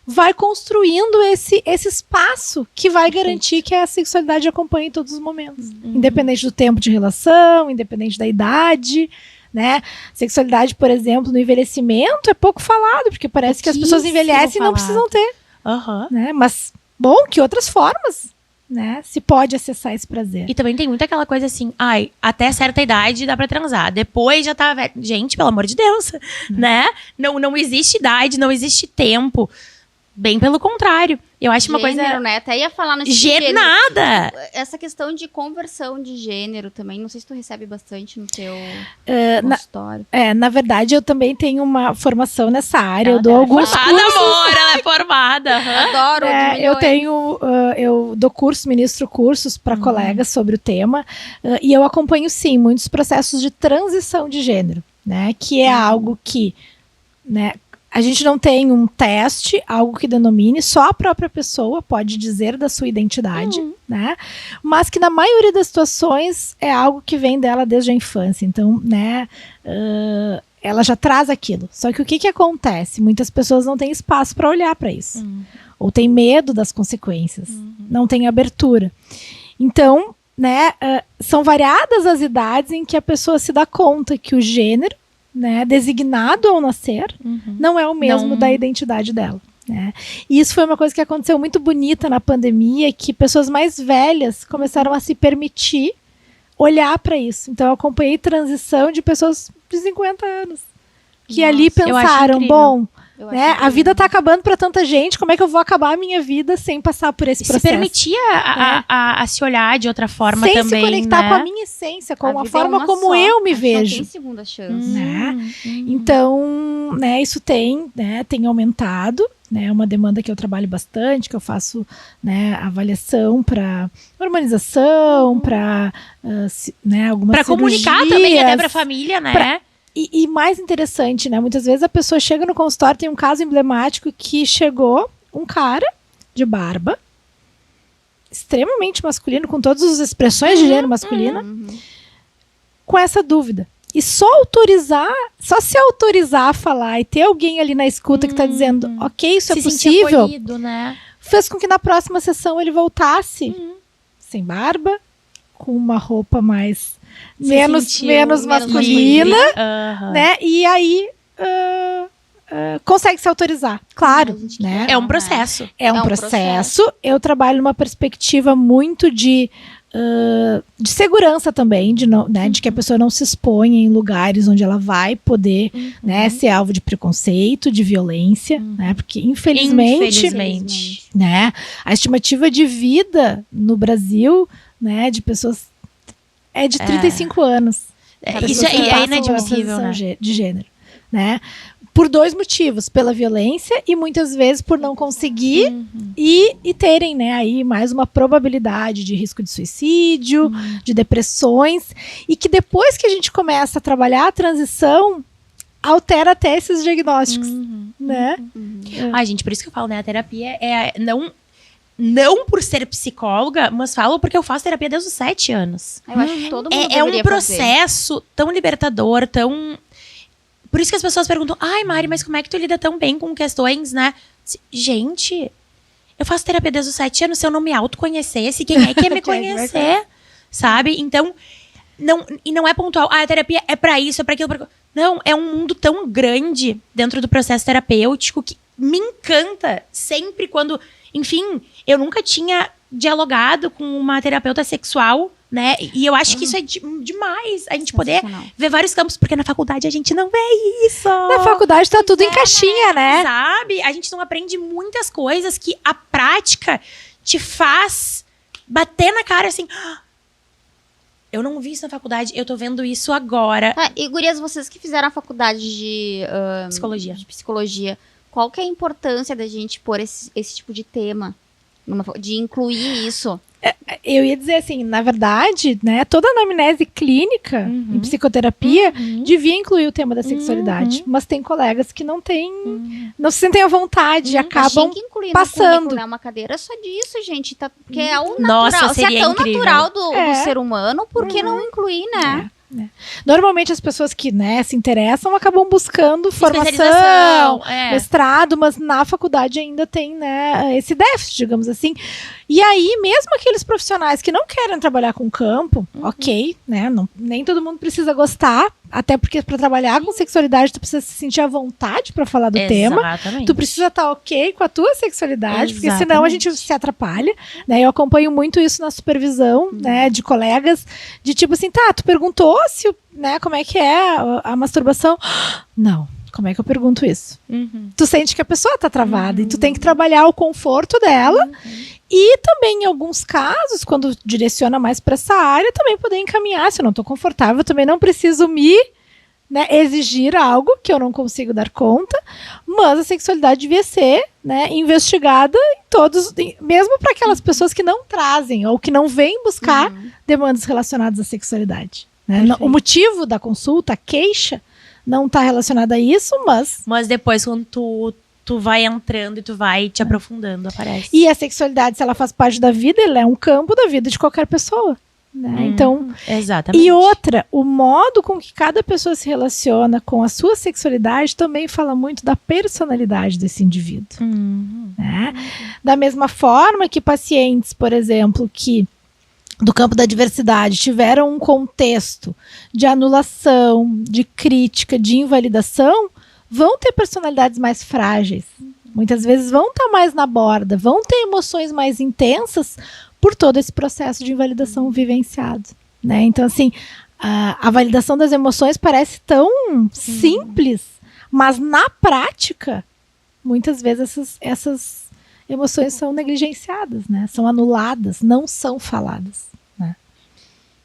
vai construindo esse espaço que vai garantir que a sexualidade acompanhe em todos os momentos. Independente do tempo de relação, independente da idade, né? Sexualidade, por exemplo, no envelhecimento é pouco falado, porque parece que as pessoas envelhecem e não precisam ter. Né? Mas, bom, que outras formas, né, se pode acessar esse prazer. E também tem muito aquela coisa assim, até certa idade dá pra transar, depois já tá velho. Gente, pelo amor de Deus, né? Não existe idade, não existe tempo. Bem pelo contrário. Eu acho gênero, uma coisa... né? Até ia falar nesse gênero. Nada! Essa questão de conversão de gênero também, não sei se tu recebe bastante no teu consultório. Na verdade, eu também tenho uma formação nessa área. Eu dou alguns cursos. Ela é formada. Adoro. Eu dou cursos, ministro cursos para colegas sobre o tema. E eu acompanho, sim, muitos processos de transição de gênero, né? Que é algo que, né, a gente não tem um teste, algo que denomine, só a própria pessoa pode dizer da sua identidade, né? Mas que na maioria das situações é algo que vem dela desde a infância. Então, né, ela já traz aquilo. Só que o que acontece? Muitas pessoas não têm espaço para olhar para isso. Ou tem medo das consequências. Não tem abertura. Então, né, são variadas as idades em que a pessoa se dá conta que o gênero, né, designado ao nascer, não é o mesmo da identidade dela. Né? E isso foi uma coisa que aconteceu muito bonita na pandemia, que pessoas mais velhas começaram a se permitir olhar para isso. Então eu acompanhei transição de pessoas de 50 anos, que ali pensaram, bom, Né? A vida tá acabando para tanta gente, como é que eu vou acabar a minha vida sem passar por esse processo? Se permitia a se olhar de outra forma sem também, se conectar, né? com a minha essência, com a forma como eu me vejo. Não tem segunda chance. Né? Então, né, isso tem aumentado, né, uma demanda que eu trabalho bastante, que eu faço, né, avaliação para hormonização, para né, algumas pra comunicar também, até pra família, né? E mais interessante, né? Muitas vezes a pessoa chega no consultório, tem um caso emblemático que chegou um cara de barba, extremamente masculino, com todas as expressões de gênero masculino, com essa dúvida. E só se autorizar a falar e ter alguém ali na escuta que está dizendo, ok, isso é possível, acolhido, né? fez com que na próxima sessão ele voltasse sem barba, com uma roupa mais menos masculina, né? E aí consegue se autorizar, claro, né? É um processo. É um processo. Eu trabalho numa perspectiva muito de segurança também, de que a pessoa não se exponha em lugares onde ela vai poder né, ser alvo de preconceito, de violência, né? Porque infelizmente, né, a estimativa de vida no Brasil, né, de pessoas é de 35 anos. Isso é inadmissível, né? De gênero, né? Por 2 motivos, pela violência e muitas vezes por não conseguir e terem, né, aí mais uma probabilidade de risco de suicídio, de depressões, e que depois que a gente começa a trabalhar a transição, altera até esses diagnósticos, né? Ai, gente, por isso que eu falo, né, a terapia não por ser psicóloga, mas falo porque eu faço terapia desde os 7 anos. Eu acho que todo mundo é um processo tão libertador, tão... Por isso que as pessoas perguntam, ai, Mari, mas como é que tu lida tão bem com questões, né? Gente, eu faço terapia desde os 7 anos, se eu não me autoconhecesse, quem é que ia me conhecer? Sabe? Então, não é pontual. Ah, a terapia é pra isso, é pra aquilo, pra... Não, é um mundo tão grande dentro do processo terapêutico que me encanta sempre quando... Enfim, eu nunca tinha dialogado com uma terapeuta sexual, né? E eu acho que isso é demais. A gente poder ver vários campos, porque na faculdade a gente não vê isso. Na faculdade tá tudo em caixinha, né? Sabe? A gente não aprende muitas coisas que a prática te faz bater na cara assim... Eu não vi isso na faculdade, eu tô vendo isso agora. Tá, e gurias, vocês que fizeram a faculdade de psicologia, qual que é a importância da gente pôr esse tipo de tema? De incluir isso? Eu ia dizer assim, na verdade, né, toda anamnese clínica em psicoterapia devia incluir o tema da sexualidade. Mas tem colegas que não se sentem à vontade e acabam passando. É uma cadeira só disso, gente. Tá, porque é o natural. Nossa, se é tão incrível. natural do ser humano, por que não incluir, né? Normalmente as pessoas que, né, se interessam acabam buscando formação, mestrado, mas na faculdade ainda tem, né, esse déficit, digamos assim. E aí, mesmo aqueles profissionais que não querem trabalhar com campo, ok, né, nem todo mundo precisa gostar, até porque para trabalhar com sexualidade tu precisa se sentir à vontade para falar do tema. Tu precisa estar ok com a tua sexualidade, porque senão a gente se atrapalha, né? Eu acompanho muito isso na supervisão, né, de colegas, de tipo assim, tá, tu perguntou se, né, como é que é a masturbação? Não. Como é que eu pergunto isso? Tu sente que a pessoa tá travada e tu tem que trabalhar o conforto dela e também, em alguns casos, quando direciona mais para essa área, também poder encaminhar. Se eu não tô confortável, eu também não preciso me, né, exigir algo que eu não consigo dar conta, mas a sexualidade devia ser, né, investigada em todos, mesmo para aquelas pessoas que não trazem ou que não vêm buscar demandas relacionadas à sexualidade. Né? O motivo da consulta, a queixa, não está relacionada a isso, mas depois, quando tu vai entrando e tu vai te aprofundando, aparece. E a sexualidade, se ela faz parte da vida, ela é um campo da vida de qualquer pessoa. Né? Então, exatamente. E outra, o modo com que cada pessoa se relaciona com a sua sexualidade também fala muito da personalidade desse indivíduo. Né? Da mesma forma que pacientes, por exemplo, que do campo da diversidade tiveram um contexto de anulação, de crítica, de invalidação, vão ter personalidades mais frágeis. Muitas vezes vão estar mais na borda, vão ter emoções mais intensas por todo esse processo de invalidação vivenciado. Né? Então, assim, a validação das emoções parece tão simples, mas na prática muitas vezes essas emoções são negligenciadas, né? São anuladas, não são faladas, né?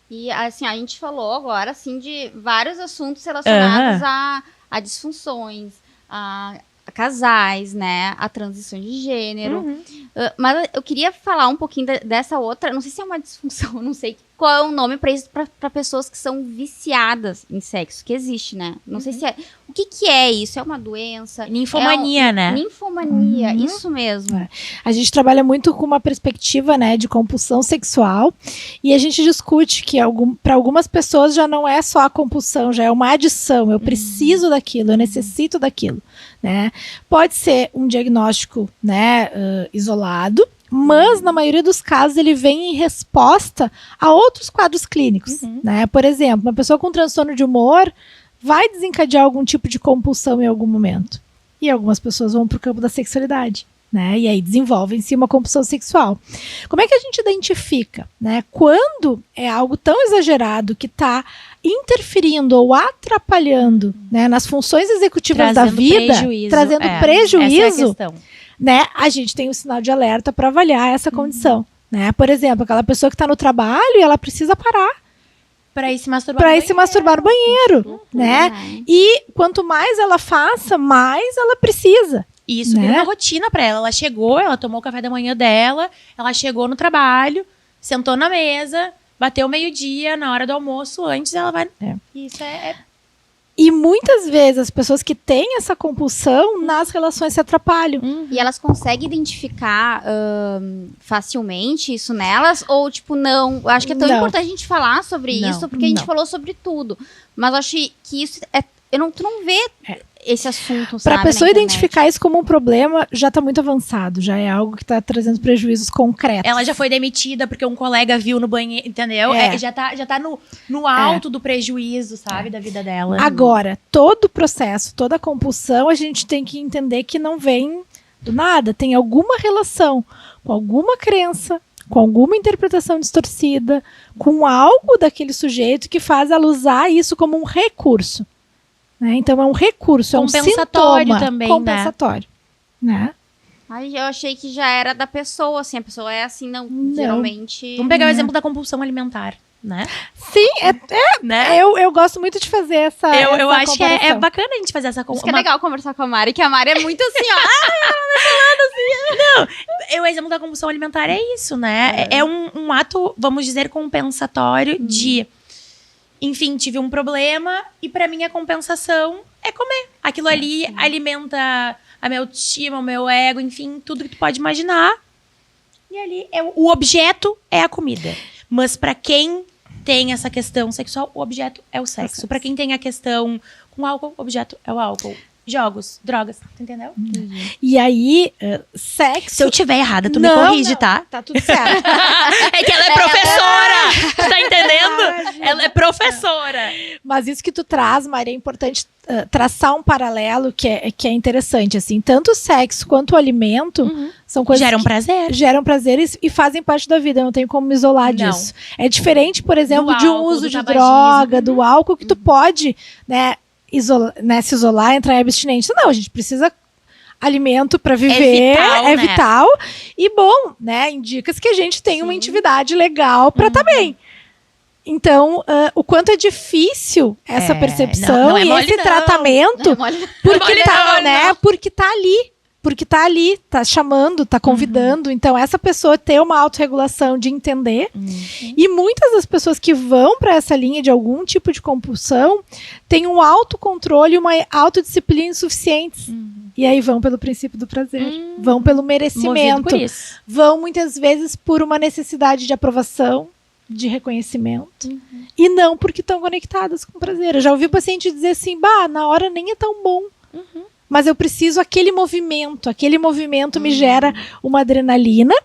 E assim, a gente falou agora assim, de vários assuntos relacionados a disfunções, a casais, né? A transição de gênero. Mas eu queria falar um pouquinho dessa outra, não sei se é uma disfunção, não sei qual é o nome para isso, para pessoas que são viciadas em sexo, que existe, né? Não sei se é. O que é isso? É uma doença? Ninfomania, né? Ninfomania, isso mesmo. A gente trabalha muito com uma perspectiva, né, de compulsão sexual, e a gente discute que para algumas pessoas já não é só a compulsão, já é uma adição. Eu preciso daquilo, eu necessito daquilo, né? Pode ser um diagnóstico, né, isolado, mas na maioria dos casos ele vem em resposta a outros quadros clínicos, né? Por exemplo, uma pessoa com transtorno de humor vai desencadear algum tipo de compulsão em algum momento. E algumas pessoas vão para o campo da sexualidade, né? E aí desenvolvem-se uma compulsão sexual. Como é que a gente identifica, né? Quando é algo tão exagerado que está interferindo ou atrapalhando, né, nas funções executivas da vida, trazendo prejuízo, essa é a questão. Né, a gente tem um sinal de alerta para avaliar essa condição. Né? Por exemplo, aquela pessoa que está no trabalho e ela precisa parar para ir se masturbar no banheiro. Né? E quanto mais ela faça, mais ela precisa. E isso vira uma rotina para ela. Ela chegou, ela tomou o café da manhã dela, ela chegou no trabalho, sentou na mesa, bateu meio-dia, na hora do almoço, antes ela vai... Isso E muitas vezes as pessoas que têm essa compulsão nas relações se atrapalham. E elas conseguem identificar facilmente isso nelas? Ou, tipo, não? Eu acho que é tão importante a gente falar sobre isso, porque a gente falou sobre tudo. Mas eu acho que isso é... Tu não vê esse assunto, sabe? Para a pessoa identificar isso como um problema, já está muito avançado. Já é algo que está trazendo prejuízos concretos. Ela já foi demitida porque um colega viu no banheiro, entendeu? Já tá no alto do prejuízo, sabe? Da vida dela. Agora, todo o processo, toda a compulsão, a gente tem que entender que não vem do nada. Tem alguma relação com alguma crença, com alguma interpretação distorcida, com algo daquele sujeito que faz ela usar isso como um recurso. Né? Então é um recurso, é um sintoma também, compensatório, né? Ai, eu achei que já era da pessoa, assim, a pessoa é assim, não. Geralmente... Vamos pegar o exemplo da compulsão alimentar, né? Sim, né? Eu gosto muito de fazer essa eu acho que é bacana a gente fazer essa comparação. Isso que é legal conversar com a Mari, que a Mari é muito assim, ó. Não, o exemplo da compulsão alimentar é isso, né? É um ato, vamos dizer, compensatório de... Enfim, tive um problema e pra mim a compensação é comer. Aquilo ali alimenta a minha autoestima, o meu ego, enfim, tudo que tu pode imaginar. E ali, o objeto é a comida. Mas pra quem tem essa questão sexual, o objeto é o sexo. Pra quem tem a questão com álcool, o objeto é o álcool. Jogos, drogas, tu entendeu? E aí, sexo... Se eu tiver errada, tu me corrige, tá? Tá tudo certo. É que ela é professora! Tu tá entendendo? Ela é professora. Mas isso que tu traz, Maria, é importante traçar um paralelo que é interessante, assim. Tanto o sexo quanto o alimento são coisas geram prazer. Geram prazer e fazem parte da vida. Eu não tenho como me isolar disso. É diferente, por exemplo, de um uso de droga, do álcool, que tu pode, né, se isolar, entrar em abstinência. Não, a gente precisa alimento para viver, é vital. E bom, né, indica-se que a gente tem uma intimidade legal para estar bem. Então, o quanto é difícil essa percepção e esse tratamento, porque tá ali, tá chamando, tá convidando. Então, essa pessoa ter uma autorregulação de entender. E muitas das pessoas que vão para essa linha de algum tipo de compulsão têm um autocontrole e uma autodisciplina insuficientes. E aí vão pelo princípio do prazer, vão pelo merecimento, vão muitas vezes por uma necessidade de aprovação, de reconhecimento, e não porque estão conectadas com prazer. Eu já ouvi o paciente dizer assim, na hora nem é tão bom. Mas eu preciso aquele movimento me gera uma adrenalina.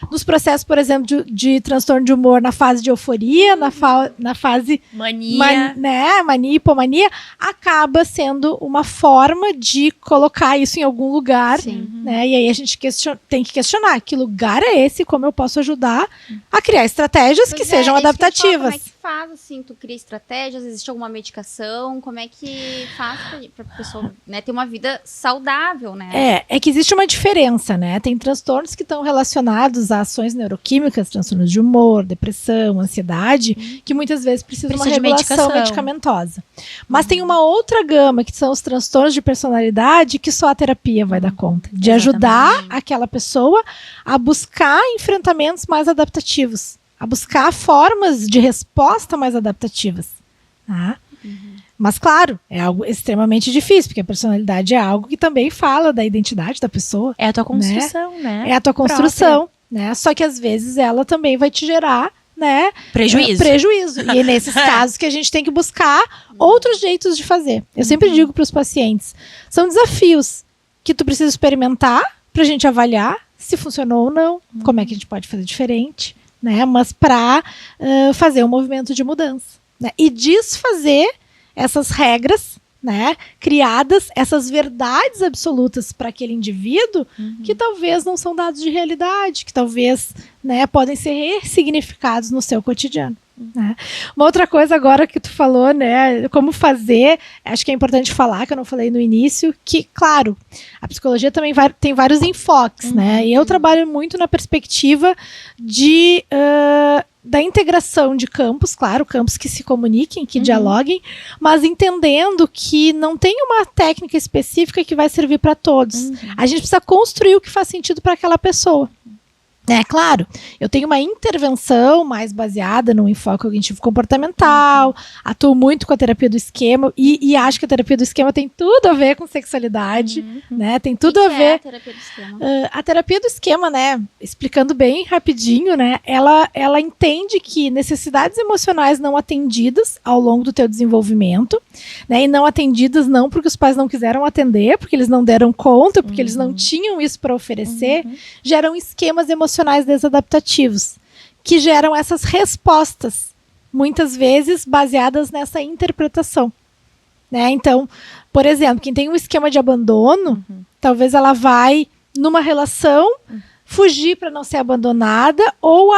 Nos processos, por exemplo, de transtorno de humor, na fase de euforia, na fase mania, mania, hipomania, acaba sendo uma forma de colocar isso em algum lugar. Né? E aí a gente tem que questionar que lugar é esse, como eu posso ajudar a criar estratégias que sejam adaptativas. faz, assim? Tu cria estratégias? Existe alguma medicação? Como é que faz pra pessoa, né, ter uma vida saudável, né? É que existe uma diferença, né? Tem transtornos que estão relacionados a ações neuroquímicas, transtornos de humor, depressão, ansiedade, que muitas vezes precisam de uma regulação medicamentosa. Mas tem uma outra gama, que são os transtornos de personalidade, que só a terapia vai dar conta. De ajudar aquela pessoa a buscar enfrentamentos mais adaptativos, a buscar formas de resposta mais adaptativas. Tá? Mas, claro, é algo extremamente difícil, porque a personalidade é algo que também fala da identidade da pessoa. É a tua construção, né? É a tua construção, né? Só que, às vezes, ela também vai te gerar, né, prejuízo. E é nesses casos que a gente tem que buscar outros jeitos de fazer. Eu sempre digo para os pacientes, são desafios que tu precisa experimentar para a gente avaliar se funcionou ou não, como é que a gente pode fazer diferente, né? Mas para fazer um movimento de mudança, né? E desfazer essas regras, né, criadas, essas verdades absolutas para aquele indivíduo que talvez não são dados de realidade, que talvez, né, podem ser ressignificados no seu cotidiano. Né? Uma outra coisa agora que tu falou, né, como fazer, acho que é importante falar, que eu não falei no início, que, claro, a psicologia também tem vários enfoques, né, e eu trabalho muito na perspectiva da integração de campos, claro, campos que se comuniquem, que dialoguem, mas entendendo que não tem uma técnica específica que vai servir para todos. A gente precisa construir o que faz sentido para aquela pessoa. É claro, eu tenho uma intervenção mais baseada no enfoque cognitivo-comportamental, atuo muito com a terapia do esquema e acho que a terapia do esquema tem tudo a ver com sexualidade, né? Tem tudo a ver. É a terapia do esquema? A terapia do esquema, né? Explicando bem rapidinho, né? Ela entende que necessidades emocionais não atendidas ao longo do teu desenvolvimento, né? E não atendidas não porque os pais não quiseram atender, porque eles não deram conta, porque eles não tinham isso para oferecer, geram esquemas emocionais desadaptativos, que geram essas respostas, muitas vezes baseadas nessa interpretação. Né? Então, por exemplo, quem tem um esquema de abandono, talvez ela vai, numa relação, fugir para não ser abandonada ou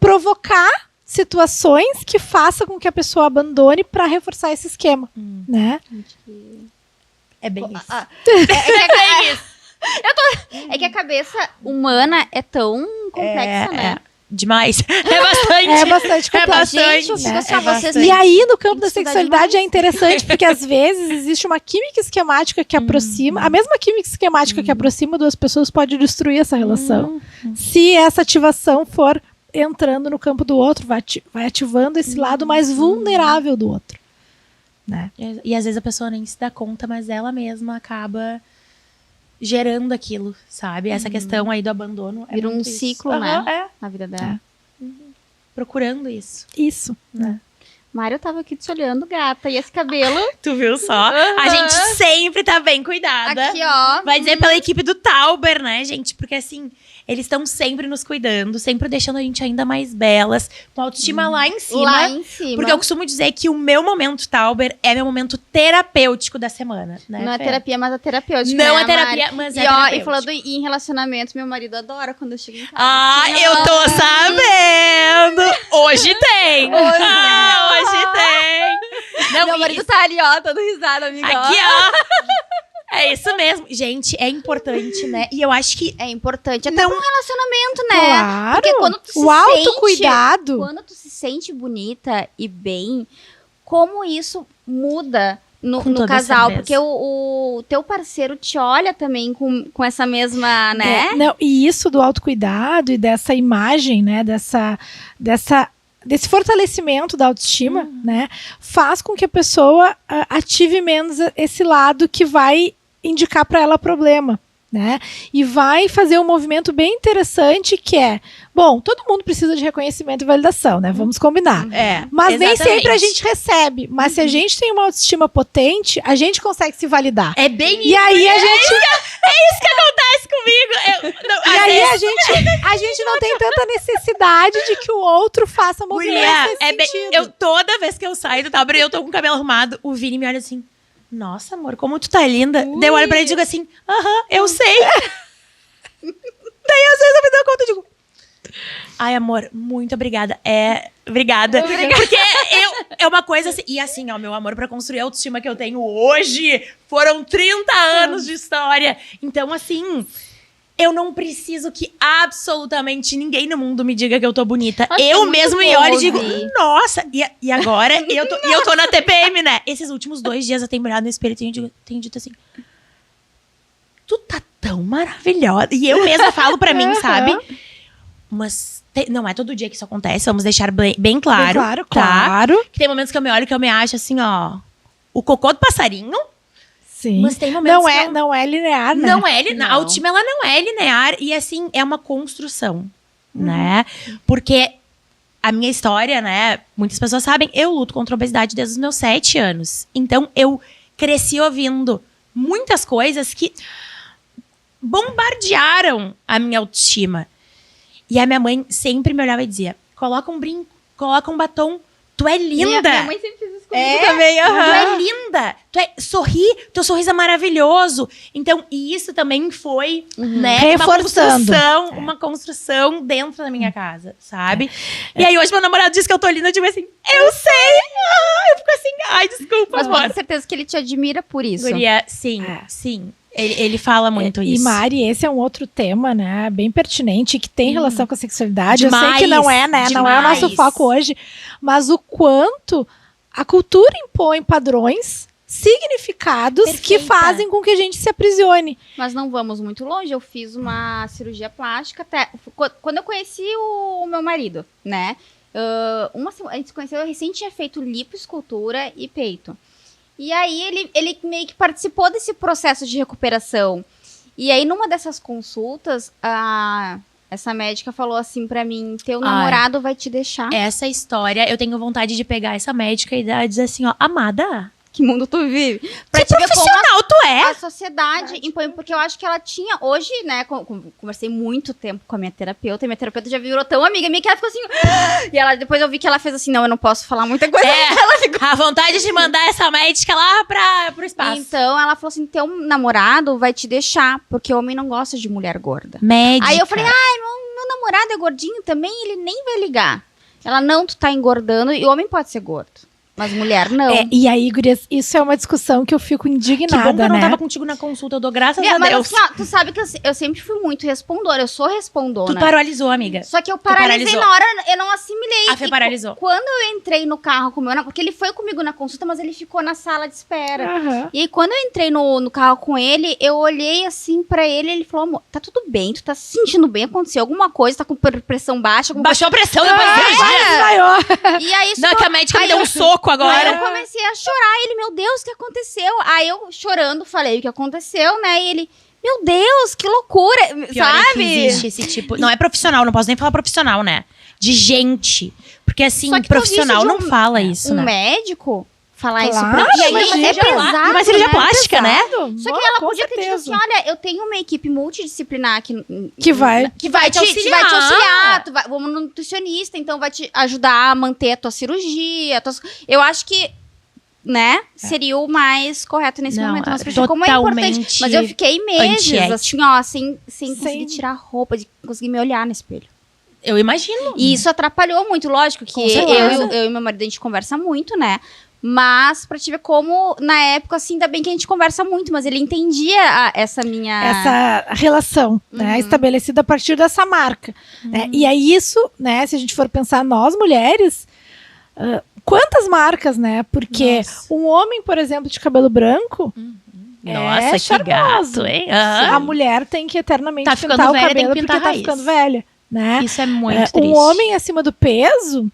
provocar situações que façam com que a pessoa abandone para reforçar esse esquema. Né? É bem isso. É bem isso. É que a cabeça humana é tão complexa, né? Demais. É bastante complexo. Gente, E aí, no campo da sexualidade, é interessante, porque às vezes existe uma química esquemática que aproxima. A mesma química esquemática que aproxima duas pessoas pode destruir essa relação. Se essa ativação for entrando no campo do outro, vai ativando esse lado mais vulnerável do outro. Né? E às vezes a pessoa nem se dá conta, mas ela mesma acaba gerando aquilo, sabe? Essa questão aí do abandono. Vira um ciclo, né? Na vida dela. Procurando isso. Isso. Né? Mário tava aqui te olhando, gata. E esse cabelo? Tu viu só? A gente sempre tá bem cuidada. Aqui, ó. Vai dizer pela equipe do Tauber, né, gente? Porque assim, eles estão sempre nos cuidando, sempre deixando a gente ainda mais belas, com a autoestima lá em cima. Lá em cima. Porque eu costumo dizer que o meu momento Tauber é meu momento terapêutico da semana. Né, não é terapia, mas é terapêutica. Não né, é terapia, mas é terapêutica. E falando em relacionamento, meu marido adora quando eu chego em casa. Eu tô sabendo! Hoje tem! Hoje tem! Não, meu marido tá ali, ó, todo risado, amiga. Aqui, ó! É isso mesmo. Gente, é importante, né? E eu acho que é importante até pra um relacionamento, né? Claro. Porque quando tu o autocuidado. Quando tu se sente bonita e bem, como isso muda no casal? Porque o teu parceiro te olha também com essa mesma, né? E isso do autocuidado e dessa imagem, né? Desse fortalecimento da autoestima, né, faz com que a pessoa ative menos esse lado que vai indicar para ela problema, né? E vai fazer um movimento bem interessante que é, bom, todo mundo precisa de reconhecimento e validação, né? Vamos combinar. Mas exatamente. Nem sempre a gente recebe. Mas se a gente tem uma autoestima potente, a gente consegue se validar. É bem e aí a gente é isso que acontece comigo. E aí a gente não tem tanta necessidade de que o outro faça movimento nesse sentido. Toda vez que eu saio do Tauber e eu tô com o cabelo arrumado, o Vini me olha assim, nossa, amor, como tu tá linda. Daí eu olho pra ele e digo assim, eu sei. Daí às vezes eu me dou conta e digo, Ai, amor, muito obrigada. Obrigada. Porque é uma coisa assim... E assim, ó, meu amor, pra construir a autoestima que eu tenho hoje, foram 30 anos de história. Então, assim... Eu não preciso que absolutamente ninguém no mundo me diga que eu tô bonita. Eu mesmo me olho e digo, nossa! E agora eu tô na TPM, né? Esses últimos 2 dias eu tenho olhado no espelho e tenho dito assim... Tu tá tão maravilhosa. E eu mesma falo pra mim, sabe? Mas não é todo dia que isso acontece. Vamos deixar bem claro. Claro. Que tem momentos que eu me olho que eu me acho assim, ó... O cocô do passarinho... Sim. Mas tem momentos não é linear, né? Não é linear. A autoestima, ela não é linear. E, assim, é uma construção, né? Porque a minha história, né? Muitas pessoas sabem, eu luto contra a obesidade desde os meus 7 anos. Então, eu cresci ouvindo muitas coisas que bombardearam a minha autoestima. E a minha mãe sempre me olhava e dizia, coloca um brinco, coloca um batom. Tu é linda. Minha mãe sempre fez isso comigo também. Tu é linda. Sorri. Teu sorriso é maravilhoso. Então, e isso também foi, né? Reforçando. Uma construção dentro da minha casa, sabe? E aí, hoje, meu namorado disse que eu tô linda. Eu digo assim, eu sei. Eu fico assim, ai, desculpa, mas amor. tenho certeza que ele te admira por isso. Guria, sim. Ele fala muito isso. E Mari, esse é um outro tema, né? Bem pertinente, que tem relação com a sexualidade. Demais, eu sei que não é, né? Demais. Não é o nosso foco hoje. Mas o quanto a cultura impõe padrões, significados que fazem com que a gente se aprisione. Mas não vamos muito longe. Eu fiz uma cirurgia plástica até... Quando eu conheci o meu marido, né? A gente se conheceu, eu recém tinha feito lipoescultura e peito. E aí ele meio que participou desse processo de recuperação. E aí, numa dessas consultas, essa médica falou assim pra mim, teu namorado vai te deixar. Essa história, eu tenho vontade de pegar essa médica e dizer assim, ó, amada... Que mundo tu vive? Pra que profissional tu é? A sociedade impõe, porque eu acho que ela tinha, hoje, né, conversei muito tempo com a minha terapeuta, e minha terapeuta já virou tão amiga minha que ela ficou assim, e ela, depois eu vi que ela fez assim, não, eu não posso falar muita coisa. Ela ficou... A vontade de mandar essa médica lá pro espaço. Então, ela falou assim, teu namorado vai te deixar, porque homem não gosta de mulher gorda. Médica. Aí eu falei, meu namorado é gordinho também, ele nem vai ligar. Ela, não, tu tá engordando, e homem pode ser gordo. Mas mulher não. E aí, gurias, isso é uma discussão que eu fico indignada, que bom que eu não né? tava contigo na consulta, eu dou graças a mas Deus. Assim, ó, tu sabe que eu sempre fui muito respondona, eu sou respondona. Tu paralisou, amiga. Só que eu paralisei na hora, eu não assimilei. A Fê paralisou. Quando eu entrei no carro com o meu namorado, porque ele foi comigo na consulta, mas ele ficou na sala de espera. E aí, quando eu entrei no carro com ele, eu olhei assim pra ele, ele falou, amor, tá tudo bem, tu tá se sentindo bem, aconteceu alguma coisa, tá com pressão baixa. Baixou a pressão depois. E aí, não, que a médica me deu um soco agora. Aí eu comecei a chorar, ele, meu Deus, o que aconteceu? Aí eu, chorando, falei o que aconteceu, né? E ele, meu Deus, que loucura, pior sabe? É que existe esse tipo, não é profissional, não posso nem falar profissional, né? De gente. Porque assim, profissional não fala isso, né? Um médico falar claro, isso pra gente é pesado, uma cirurgia plástica, né? Só que ela podia ter dito assim, olha, eu tenho uma equipe multidisciplinar que vai te auxiliar, vamos no nutricionista, então vai te ajudar a manter a tua cirurgia. Eu acho que, né, seria o mais correto nesse momento. Mas como é importante. Mas eu fiquei meses, assim, ó, sem conseguir tirar a roupa, de conseguir me olhar no espelho. Eu imagino. E isso atrapalhou muito, lógico, que eu e meu marido, a gente conversa muito, né? Mas pra te ver como, na época, assim, ainda bem que a gente conversa muito, mas ele entendia essa relação, né, estabelecida a partir dessa marca. Né? E aí isso, né, se a gente for pensar nós, mulheres, quantas marcas, né? Porque um homem, por exemplo, de cabelo branco, nossa, que charmoso. gato, hein? A mulher tem que eternamente pintar o cabelo porque tá ficando velha. Né? Isso é muito triste. Um homem acima do peso...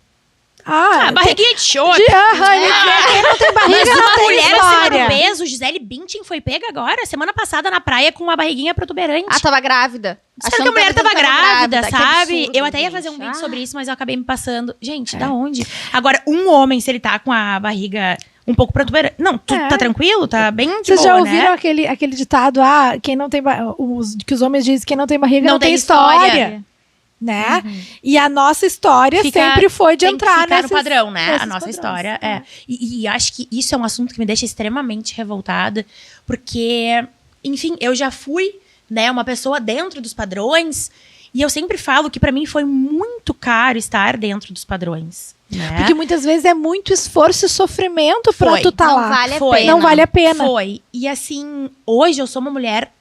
barriguinha de chope. Quem não tem barriga mas não uma tem mulher história. acima do peso, Gisele Bündchen foi pega agora, semana passada na praia com uma barriguinha protuberante. Tava grávida. Achando que a mulher tava grávida, sabe? Absurdo, eu até ia fazer um vídeo sobre isso, mas eu acabei me passando. Gente, da onde? Agora, um homem, se ele tá com a barriga um pouco protuberante... Não, tu tá tranquilo? Tá bem de Vocês boa, já ouviram né? aquele ditado, quem não tem que os homens dizem que quem não tem barriga não tem história. Né? E a nossa história sempre foi de entrar no padrão, né? A nossa história E acho que isso é um assunto que me deixa extremamente revoltada, porque, enfim, eu já fui, né, uma pessoa dentro dos padrões E eu sempre falo que pra mim foi muito caro estar dentro dos padrões. Né? Porque muitas vezes é muito esforço e sofrimento pra tu tá lá. Não vale a pena. Foi. E assim, hoje eu sou uma mulher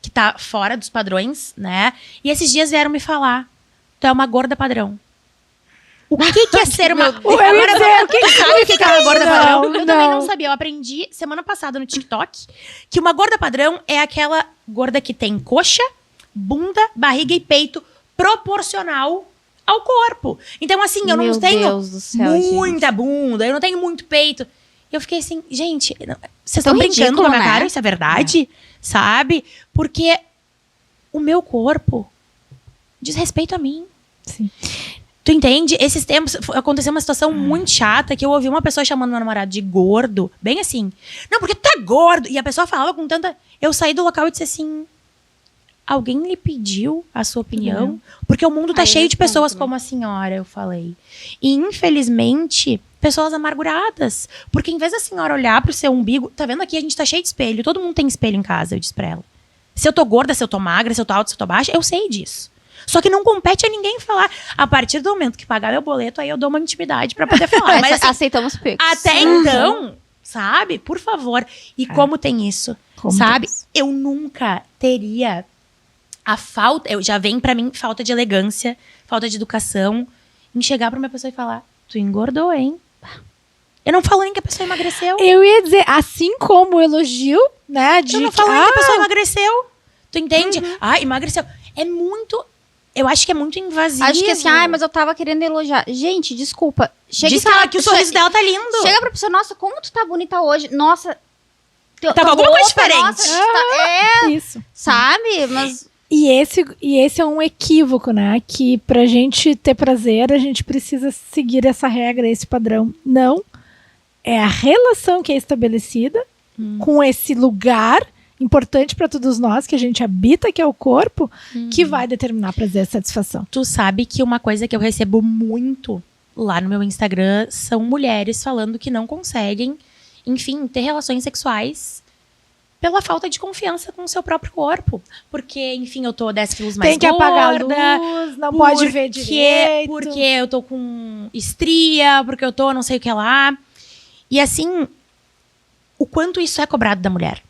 que tá fora dos padrões, né? E esses dias vieram me falar, tu é uma gorda padrão. O que é ser uma... Agora, sabe o que é uma gorda padrão? Eu não. também não sabia. Eu aprendi semana passada no TikTok que uma gorda padrão é aquela gorda que tem coxa, bunda, barriga e peito proporcional ao corpo. Então, assim, eu não tenho muita bunda, eu não tenho muito peito. Eu fiquei assim, gente, vocês estão brincando com a minha cara? Isso é verdade? Sabe? Porque o meu corpo diz respeito a mim. Sim. Tu entende? Esses tempos aconteceu uma situação muito chata que eu ouvi uma pessoa chamando meu namorado de gordo. Bem assim. Não, porque tu tá gordo. E a pessoa falava com tanta... Eu saí do local e disse assim... Alguém lhe pediu a sua opinião? Porque o mundo tá cheio de pessoas como a senhora, eu falei. E, infelizmente, pessoas amarguradas. Porque em vez da senhora olhar pro seu umbigo... Tá vendo aqui? A gente tá cheio de espelho. Todo mundo tem espelho em casa, eu disse pra ela. Se eu tô gorda, se eu tô magra, se eu tô alta, se eu tô baixa, eu sei disso. Só que não compete a ninguém falar. A partir do momento que pagar meu boleto, aí eu dou uma intimidade pra poder falar. Mas assim, aceitamos picos. Até então, sabe? Por favor. E como tem isso? Sabe? Eu nunca teria a falta... Já vem pra mim falta de elegância, falta de educação, em chegar pra uma pessoa e falar, tu engordou, hein? Eu não falo nem que a pessoa emagreceu. Eu ia dizer, assim como o elogio, né? Eu não falo nem que a pessoa emagreceu. Tu entende? Emagreceu. É muito... Eu acho que é muito invasivo. Acho que assim, mas eu tava querendo elogiar. Gente, desculpa. Diz que o sorriso dela tá lindo. Chega pra pessoa, nossa, como tu tá bonita hoje. Nossa. Tá com alguma coisa diferente. Nossa, isso. Sabe? Mas... E esse é um equívoco, né? Que pra gente ter prazer, a gente precisa seguir essa regra, esse padrão. Não. É a relação que é estabelecida com esse lugar importante para todos nós, que a gente habita, que é o corpo, que vai determinar prazer e satisfação. Tu sabe que uma coisa que eu recebo muito lá no meu Instagram são mulheres falando que não conseguem, enfim, ter relações sexuais pela falta de confiança com o seu próprio corpo. Porque, enfim, eu tô 10 quilos mais gorda. Tem que apagar a luz, não pode ver direito. Porque eu tô com estria, porque eu tô não sei o que lá. E assim, o quanto isso é cobrado da mulher.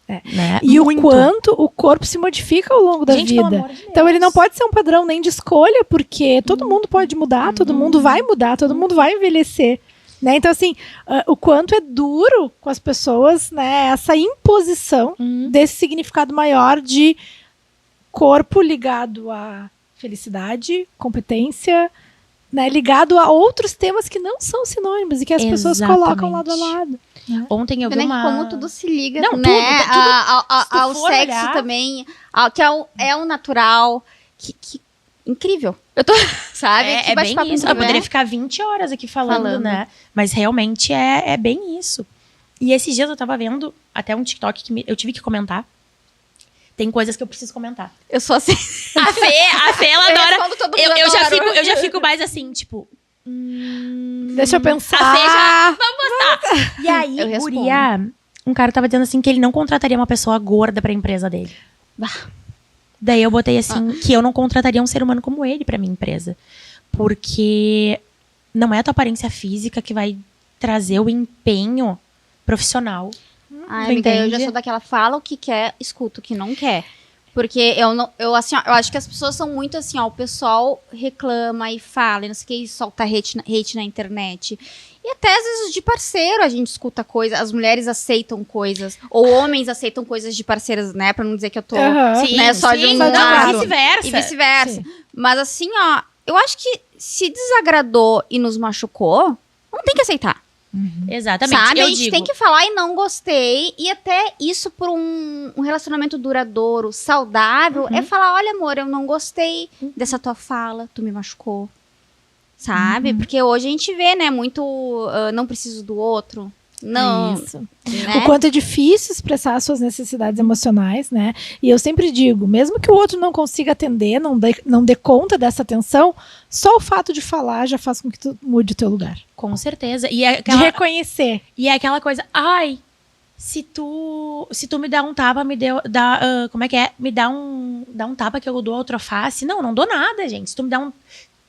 Né? E muito. O quanto o corpo se modifica ao longo da vida. Então ele não pode ser um padrão nem de escolha, porque todo mundo pode mudar, todo mundo vai mudar, todo mundo vai envelhecer. Né? Então, assim, o quanto é duro com as pessoas, né, essa imposição desse significado maior de corpo ligado à felicidade, competência, né, ligado a outros temas que não são sinônimos e que as pessoas colocam lado a lado. Ontem eu vi uma... como tudo se liga, não, né? Tudo ao sexo olhar. Também, que é o natural, que incrível. Eu tô, sabe? É bem isso. Eu poderia ficar 20 horas aqui falando, né? Mas realmente é bem isso. E esses dias eu tava vendo até um TikTok que eu tive que comentar. Tem coisas que eu preciso comentar. Eu sou assim. A Fê, ela adora. Eu já fico mais assim, tipo... Deixa eu pensar. A Fê já... Vamos postar. E aí, guria, um cara tava dizendo assim que ele não contrataria uma pessoa gorda pra empresa dele. Daí eu botei assim, que eu não contrataria um ser humano como ele pra minha empresa. Porque não é a tua aparência física que vai trazer o empenho profissional. Amiga, eu já sou daquela, fala o que quer, escuta o que não quer. Porque eu acho que as pessoas são muito assim, ó, o pessoal reclama e fala, e não sei o que, e solta hate na internet. E até às vezes de parceiro a gente escuta coisas, as mulheres aceitam coisas, ou homens aceitam coisas de parceiras, né? Pra não dizer que eu tô só de um lado. Vice-versa. E vice-versa. Mas assim, ó, eu acho que se desagradou e nos machucou, não tem que aceitar. Exatamente. Sabe? A gente tem que falar e não gostei. E até isso por um relacionamento duradouro, saudável, é falar, olha, amor, eu não gostei dessa tua fala, tu me machucou. Sabe? Porque hoje a gente vê, né, muito não preciso do outro. Não. Isso. Né? O quanto é difícil expressar as suas necessidades emocionais, né? E eu sempre digo, mesmo que o outro não consiga atender, não dê conta dessa atenção, só o fato de falar já faz com que tu mude o teu lugar. Com certeza. De reconhecer. E é aquela coisa, ai, Se tu me dá um tapa, como é que é? Dá um tapa que eu dou a outra face. Não dou nada, gente. Se tu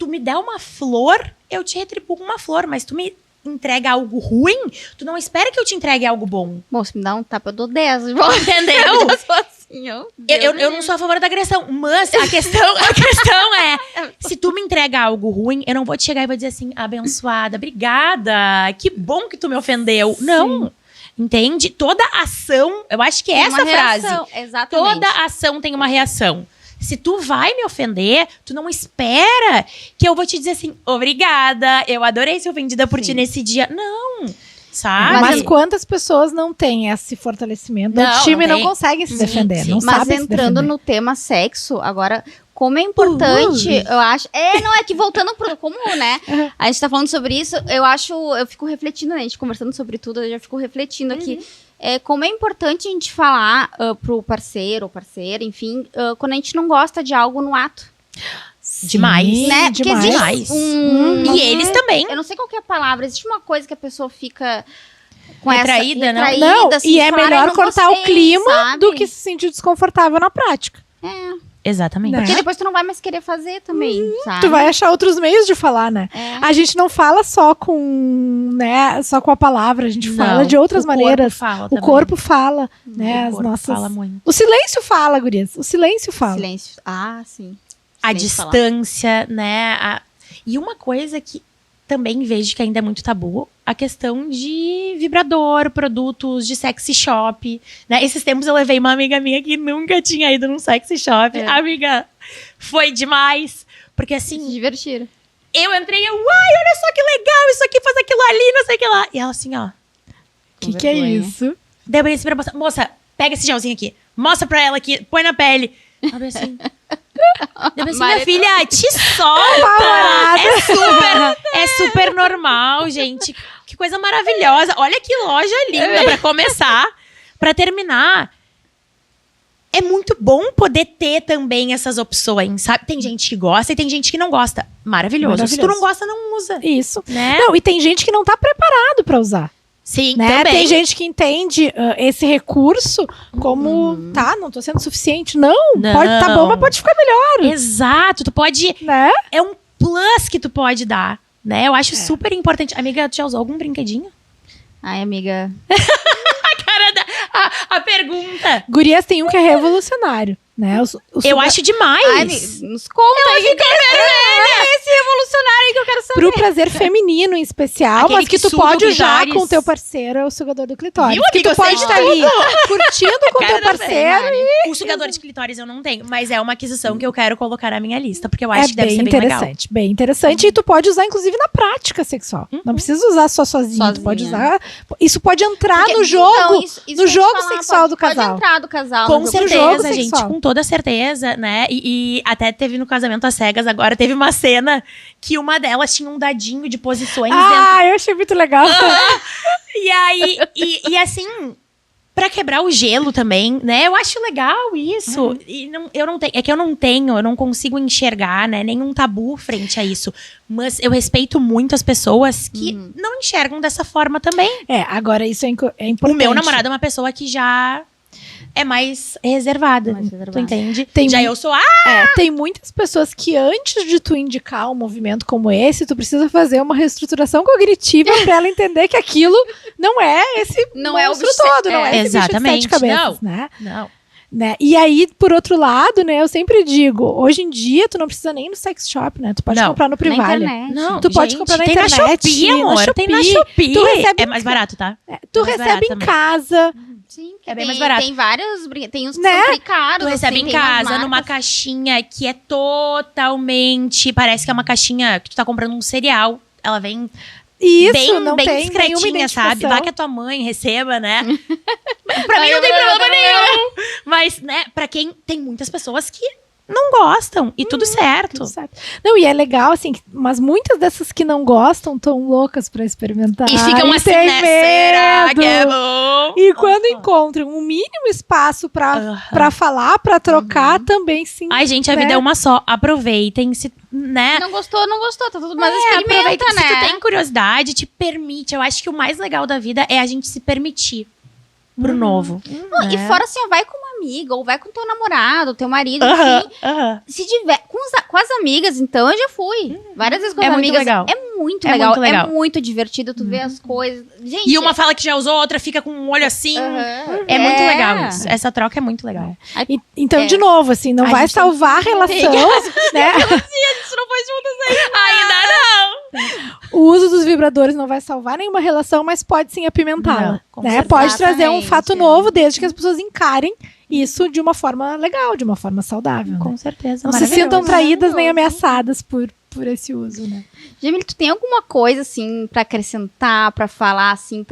me der uma flor, eu te retribuo com uma flor. Mas tu me entrega algo ruim, tu não espera que eu te entregue algo bom. Bom, se me dá um tapa, eu dou 10. Entendeu? Eu sou assim, eu não sou a favor da agressão, mas a questão é, se tu me entrega algo ruim, eu não vou te chegar e vou dizer assim, abençoada, obrigada, que bom que tu me ofendeu. Sim. Não. Entende? Toda ação, eu acho que é essa frase. Exatamente. Toda ação tem uma reação. Se tu vai me ofender, tu não espera que eu vou te dizer assim, obrigada, eu adorei ser ofendida por ti nesse dia. Não, sabe? Mas quantas pessoas não têm esse fortalecimento? O time não consegue se defender, não sabe se defender. Mas entrando no tema sexo, agora... Como é importante, eu acho... não é que voltando pro... Como, né? A gente tá falando sobre isso, eu fico refletindo, né? A gente conversando sobre tudo, eu já fico refletindo aqui. Como é importante a gente falar pro parceiro ou parceira, enfim, quando a gente não gosta de algo no ato. Demais. Né? Demais. E eles também. Eu não sei qual que é a palavra, existe uma coisa que a pessoa fica... Retraída, né? Não, assim, e é melhor cortar o clima do que se sentir desconfortável na prática. Exatamente. Porque depois tu não vai mais querer fazer também, sabe? Tu vai achar outros meios de falar, né? A gente não fala só com a palavra, a gente fala de outras maneiras. O corpo fala, né? O corpo fala muito. O silêncio fala, gurias. O silêncio fala. Silêncio. Sim. A distância, né? E uma coisa que também vejo que ainda é muito tabu, a questão de vibrador, produtos de sexy shop, né? Esses tempos eu levei uma amiga minha que nunca tinha ido num sexy shop. Amiga, foi demais. Porque assim... Se divertiram. Eu entrei e olha só que legal, isso aqui faz aquilo ali, não sei o que lá. E ela assim, ó... Que é isso? Daí eu falei assim pra moça, pega esse gelzinho aqui, mostra pra ela aqui, põe na pele. Ela falei assim... minha filha, te solta! É super normal, gente. Que coisa maravilhosa. Olha que loja linda pra começar. Pra terminar. É muito bom poder ter também essas opções, sabe? Tem gente que gosta e tem gente que não gosta. Maravilhoso. Se tu não gosta, não usa. Isso. Né? Não, e tem gente que não tá preparado pra usar. Sim, né? também. Tem gente que entende esse recurso como, não tô sendo suficiente. Não, pode tá bom, mas pode ficar melhor. Exato, tu pode... Né? É um plus que tu pode dar, né? Eu acho super importante. Amiga, tu já usou algum brinquedinho? Ai, amiga... A cara a pergunta. Gurias, tem um que é revolucionário, né? Eu acho demais. Ai, nos conta aí que eu quero ver esse revolucionário aí que eu quero saber. Pro prazer feminino em especial, aquele mas que tu pode usar com o teu parceiro, é o sugador do clitóris. Viu, que tu pode estar ali curtindo com o teu parceiro. O sugador de clitóris eu não tenho, mas é uma aquisição que eu quero colocar na minha lista, porque eu acho que deve ser bem legal. Bem interessante. E tu pode usar, inclusive, na prática sexual. Não precisa usar só sozinho. Tu pode usar... Isso pode entrar no jogo, no jogo sexual do casal. Pode entrar do casal. Com certeza, gente. Com toda certeza, né? E até teve no Casamento às Cegas, agora teve uma cena que uma delas tinha um dadinho de posições dentro. Eu achei muito legal. E aí, e assim, pra quebrar o gelo também, né? Eu acho legal isso. E eu não consigo enxergar, né? Nenhum tabu frente a isso. Mas eu respeito muito as pessoas que não enxergam dessa forma também. Agora isso é importante. O meu namorado é uma pessoa que já... é mais reservada. Tu entende? Eu sou... tem muitas pessoas que antes de tu indicar um movimento como esse, tu precisa fazer uma reestruturação cognitiva pra ela entender que aquilo não é esse monstro todo, não é esse bicho de 7 cabeças, né? Não. Né? E aí, por outro lado, né, eu sempre digo, hoje em dia tu não precisa nem ir no sex shop, né? Tu pode comprar no Privalia. Não, tu pode comprar na tem internet. Na Shopee, amor. Tem na Shopee. Tu recebe mais barato, tá? Tu recebe em casa. Sim, é bem mais barato. Tem vários, tem uns que são bem caros. Tu recebe em casa, numa caixinha que é totalmente... Parece que é uma caixinha que tu tá comprando um cereal. Ela vem... Isso, não bem tem discretinha, sabe? Vai que a tua mãe receba, né? Pra mim não tem problema nenhum. Mas, né, pra quem... Tem muitas pessoas que não gostam. E tudo certo. Não, e é legal, assim, mas muitas dessas que não gostam estão loucas pra experimentar. E ficam assim, né? Será que é bom? E quando encontram um mínimo espaço pra falar, pra trocar, também sim. Ai, gente, a vida é uma só. Aproveitem, se... né? Não gostou, tá tudo mais experimenta, né? Se tu tem curiosidade, te permite. Eu acho que o mais legal da vida é a gente se permitir. pro novo. Não, e fora assim, ó, vai com uma amiga, ou vai com teu namorado, teu marido, enfim. Se tiver com as amigas, então eu já fui. Várias vezes com as amigas. Legal. É muito legal. É muito divertido, tu vê as coisas. Gente, e uma fala que já usou, a outra fica com um olho assim. É muito legal isso. Essa troca é muito legal. Então, de novo, assim, não vai salvar a relação, né? A gente não foi juntas ainda. Ainda não. O uso dos vibradores não vai salvar nenhuma relação, mas pode sim apimentá-la. Né? Pode trazer um fato novo, desde que as pessoas encarem isso de uma forma legal, de uma forma saudável. Né? Com certeza. Não se sintam traídas nem ameaçadas por esse uso, né? Jamile, tu tem alguma coisa, assim, pra acrescentar, pra falar, assim,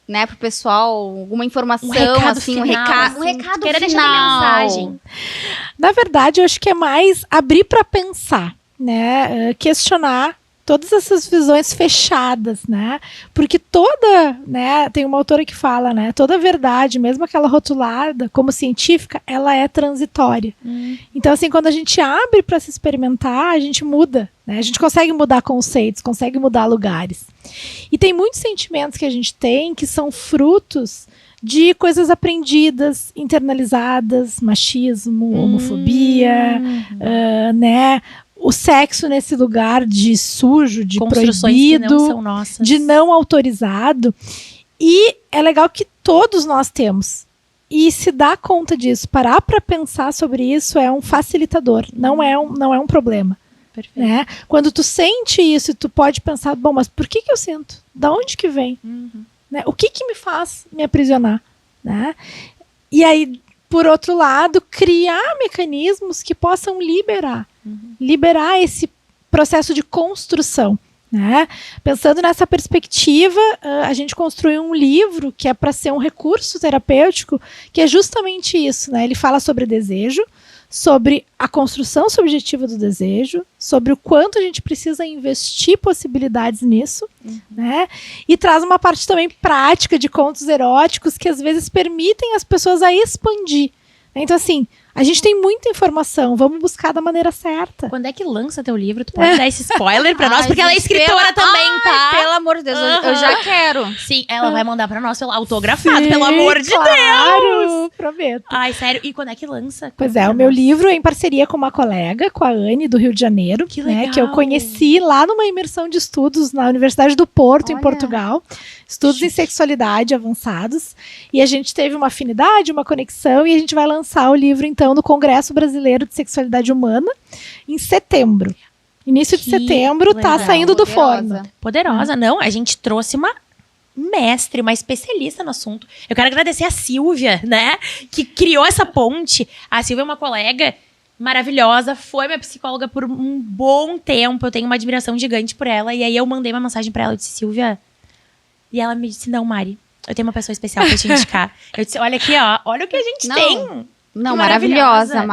né, pro pessoal, alguma informação, um recado assim, final, um recado queira final. Deixar uma mensagem. Na verdade, eu acho que é mais abrir pra pensar, né? Questionar todas essas visões fechadas, né? Porque tem uma autora que fala, né? Toda verdade, mesmo aquela rotulada como científica, ela é transitória. Então, assim, quando a gente abre para se experimentar, a gente muda, né? A gente consegue mudar conceitos, consegue mudar lugares. E tem muitos sentimentos que a gente tem que são frutos de coisas aprendidas, internalizadas, machismo, homofobia, né? O sexo nesse lugar de sujo, de proibido, que não são nossas. De não autorizado. E é legal que todos nós temos. E se dar conta disso, parar para pensar sobre isso é um facilitador, não é um problema. Perfeito. Né? Quando tu sente isso, tu pode pensar, bom, mas por que eu sinto? Da onde que vem? Né? O que me faz me aprisionar? Né? E aí, por outro lado, criar mecanismos que possam liberar esse processo de construção. Né? Pensando nessa perspectiva, a gente construiu um livro que é para ser um recurso terapêutico, que é justamente isso. Né? Ele fala sobre desejo, sobre a construção subjetiva do desejo, sobre o quanto a gente precisa investir possibilidades nisso, né? E traz uma parte também prática de contos eróticos que às vezes permitem as pessoas a expandir. Então, assim, a gente tem muita informação, vamos buscar da maneira certa. Quando é que lança teu livro? Tu pode dar esse spoiler pra nós? Porque ela é escritora também, tá? Pelo amor de Deus, eu já quero. Sim, ela vai mandar pra nós autografado, pelo amor de Deus! Prometo. Ai, sério. E quando é que lança? Pois é, o meu livro é em parceria com uma colega, com a Anne, do Rio de Janeiro. Que legal. Né, que eu conheci lá numa imersão de estudos na Universidade do Porto, em Portugal. Estudos em sexualidade avançados. E a gente teve uma afinidade, uma conexão, e a gente vai lançar o livro, então, no Congresso Brasileiro de Sexualidade Humana, em setembro. Início de setembro, legal. Tá saindo do forno. Poderosa, não. A gente trouxe uma mestre, uma especialista no assunto. Eu quero agradecer a Silvia, né? Que criou essa ponte. A Silvia é uma colega maravilhosa, foi minha psicóloga por um bom tempo. Eu tenho uma admiração gigante por ela. E aí eu mandei uma mensagem pra ela, eu disse, Silvia... E ela me disse, não, Mari, eu tenho uma pessoa especial pra te indicar. Eu disse, olha aqui, ó, olha o que a gente tem. Não, maravilhosa.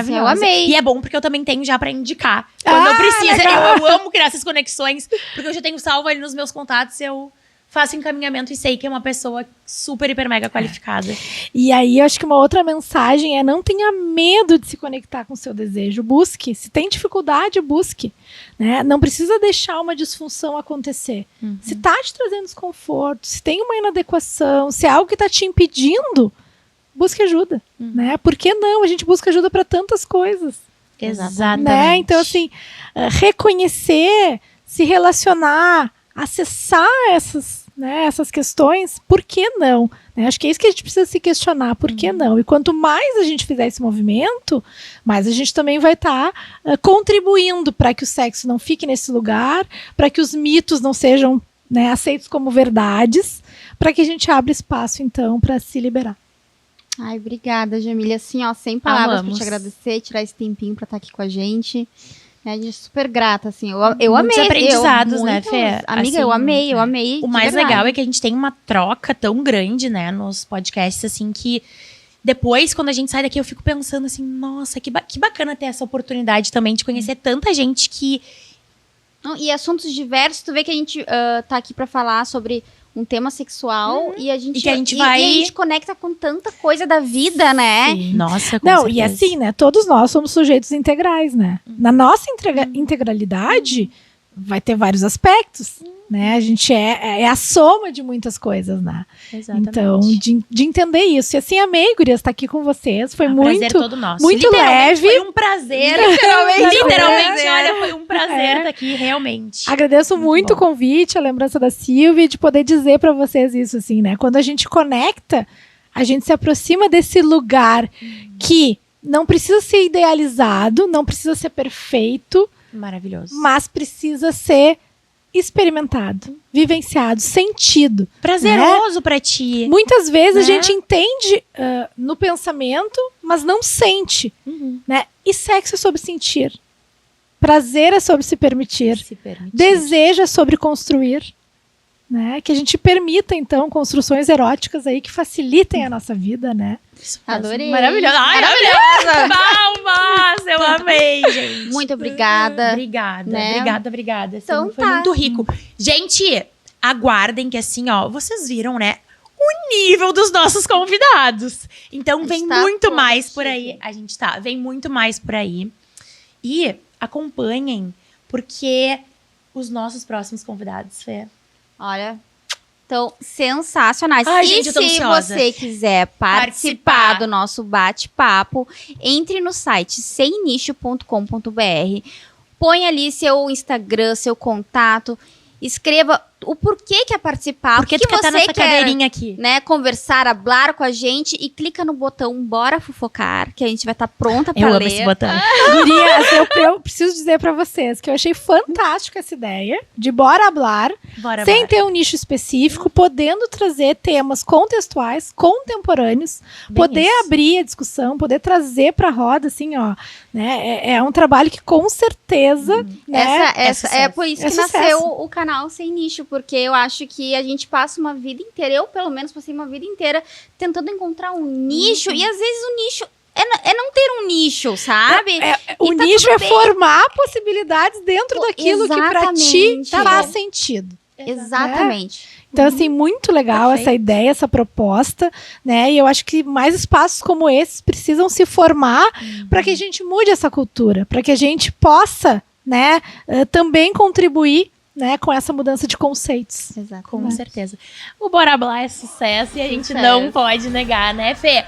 Eu amei. E é bom porque eu também tenho já pra indicar. Quando eu preciso. Eu amo criar essas conexões, porque eu já tenho salvo ali nos meus contatos, eu faço encaminhamento e sei que é uma pessoa super, hiper, mega qualificada. E aí, eu acho que uma outra mensagem é não tenha medo de se conectar com o seu desejo. Busque. Se tem dificuldade, busque. Né? Não precisa deixar uma disfunção acontecer. Se tá te trazendo desconforto, se tem uma inadequação, se é algo que tá te impedindo, busque ajuda. Né? Por que não? A gente busca ajuda para tantas coisas. Exatamente. Né? Então, assim, reconhecer, se relacionar, acessar essas questões, por que não? Acho que é isso que a gente precisa se questionar, por que não? E quanto mais a gente fizer esse movimento, mais a gente também vai estar contribuindo para que o sexo não fique nesse lugar, para que os mitos não sejam, né, aceitos como verdades, para que a gente abra espaço, então, para se liberar. Ai, obrigada, Jamile. Assim, ó, sem palavras para te agradecer, tirar esse tempinho para estar aqui com a gente. A gente é super grata, assim. Eu amei. Muitos aprendizados, né, Fê? Amiga, assim, eu amei. O mais legal é que a gente tem uma troca tão grande, né, nos podcasts, assim, que depois, quando a gente sai daqui, eu fico pensando assim, nossa, que bacana ter essa oportunidade também de conhecer tanta gente que... E assuntos diversos, tu vê que a gente tá aqui pra falar sobre um tema sexual e a gente conecta com tanta coisa da vida, né? Sim. Nossa, com Não, certeza. E assim, né? Todos nós somos sujeitos integrais, né? Na nossa integralidade vai ter vários aspectos. né? A gente é a soma de muitas coisas, né? Exatamente. Então, de entender isso. E assim, amei, gurias, estar aqui com vocês. Foi muito, prazer todo nosso. muito leve. Foi um prazer. Literalmente, olha, foi um prazer estar aqui, realmente. Agradeço muito o convite, a lembrança da Silvia, de poder dizer para vocês isso, assim, né? Quando a gente conecta, a gente se aproxima desse lugar que não precisa ser idealizado, não precisa ser perfeito. Maravilhoso. Mas precisa ser experimentado, vivenciado, sentido. Prazeroso, né? Pra ti. Muitas vezes a gente entende no pensamento, mas não sente. Né? E sexo é sobre sentir. Prazer é sobre se permitir. Desejo é sobre construir. Né? Que a gente permita, então, construções eróticas aí que facilitem a nossa vida, né? Adorei. Maravilhosa. Ai, maravilhosa. Palmas, eu amei, gente. Muito obrigada. Obrigada, né? obrigada. Assim, então, foi muito rico. Gente, aguardem que assim, ó, vocês viram, né? O nível dos nossos convidados. Então, vem muito mais por aí. A gente vem muito mais por aí. E acompanhem, porque os nossos próximos convidados, Fê. Olha, então, sensacionais. Ai, e gente, eu tô se ansiosa. você quiser participar do nosso bate-papo, entre no site semnicho.com.br, põe ali seu Instagram, seu contato, escreva o porquê quer participar, porque tu quer estar nessa cadeirinha aqui, né, conversar, hablar com a gente, e clica no botão Bora Fofocar, que a gente vai estar pronta pra ler. Eu amo esse botão. Gurias, eu preciso dizer pra vocês que eu achei fantástica essa ideia de bora hablar, sem ter um nicho específico, podendo trazer temas contextuais, contemporâneos, poder abrir a discussão, poder trazer pra roda, assim, ó, né, é um trabalho que com certeza, né, é por isso que nasceu o canal Sem Nicho, porque eu acho que a gente passa uma vida inteira, eu pelo menos passei uma vida inteira tentando encontrar um nicho, e às vezes o nicho é não ter um nicho, sabe? O nicho é formar possibilidades dentro daquilo que pra ti faz sentido. Exatamente. Então, assim, muito legal essa ideia, essa proposta, né? E eu acho que mais espaços como esses precisam se formar para que a gente mude essa cultura, para que a gente possa, né, também contribuir, né, com essa mudança de conceitos. Exato. Com certeza. O Bora Hablar é sucesso e a gente não pode negar, né, Fê?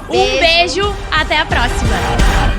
Um beijo, até a próxima.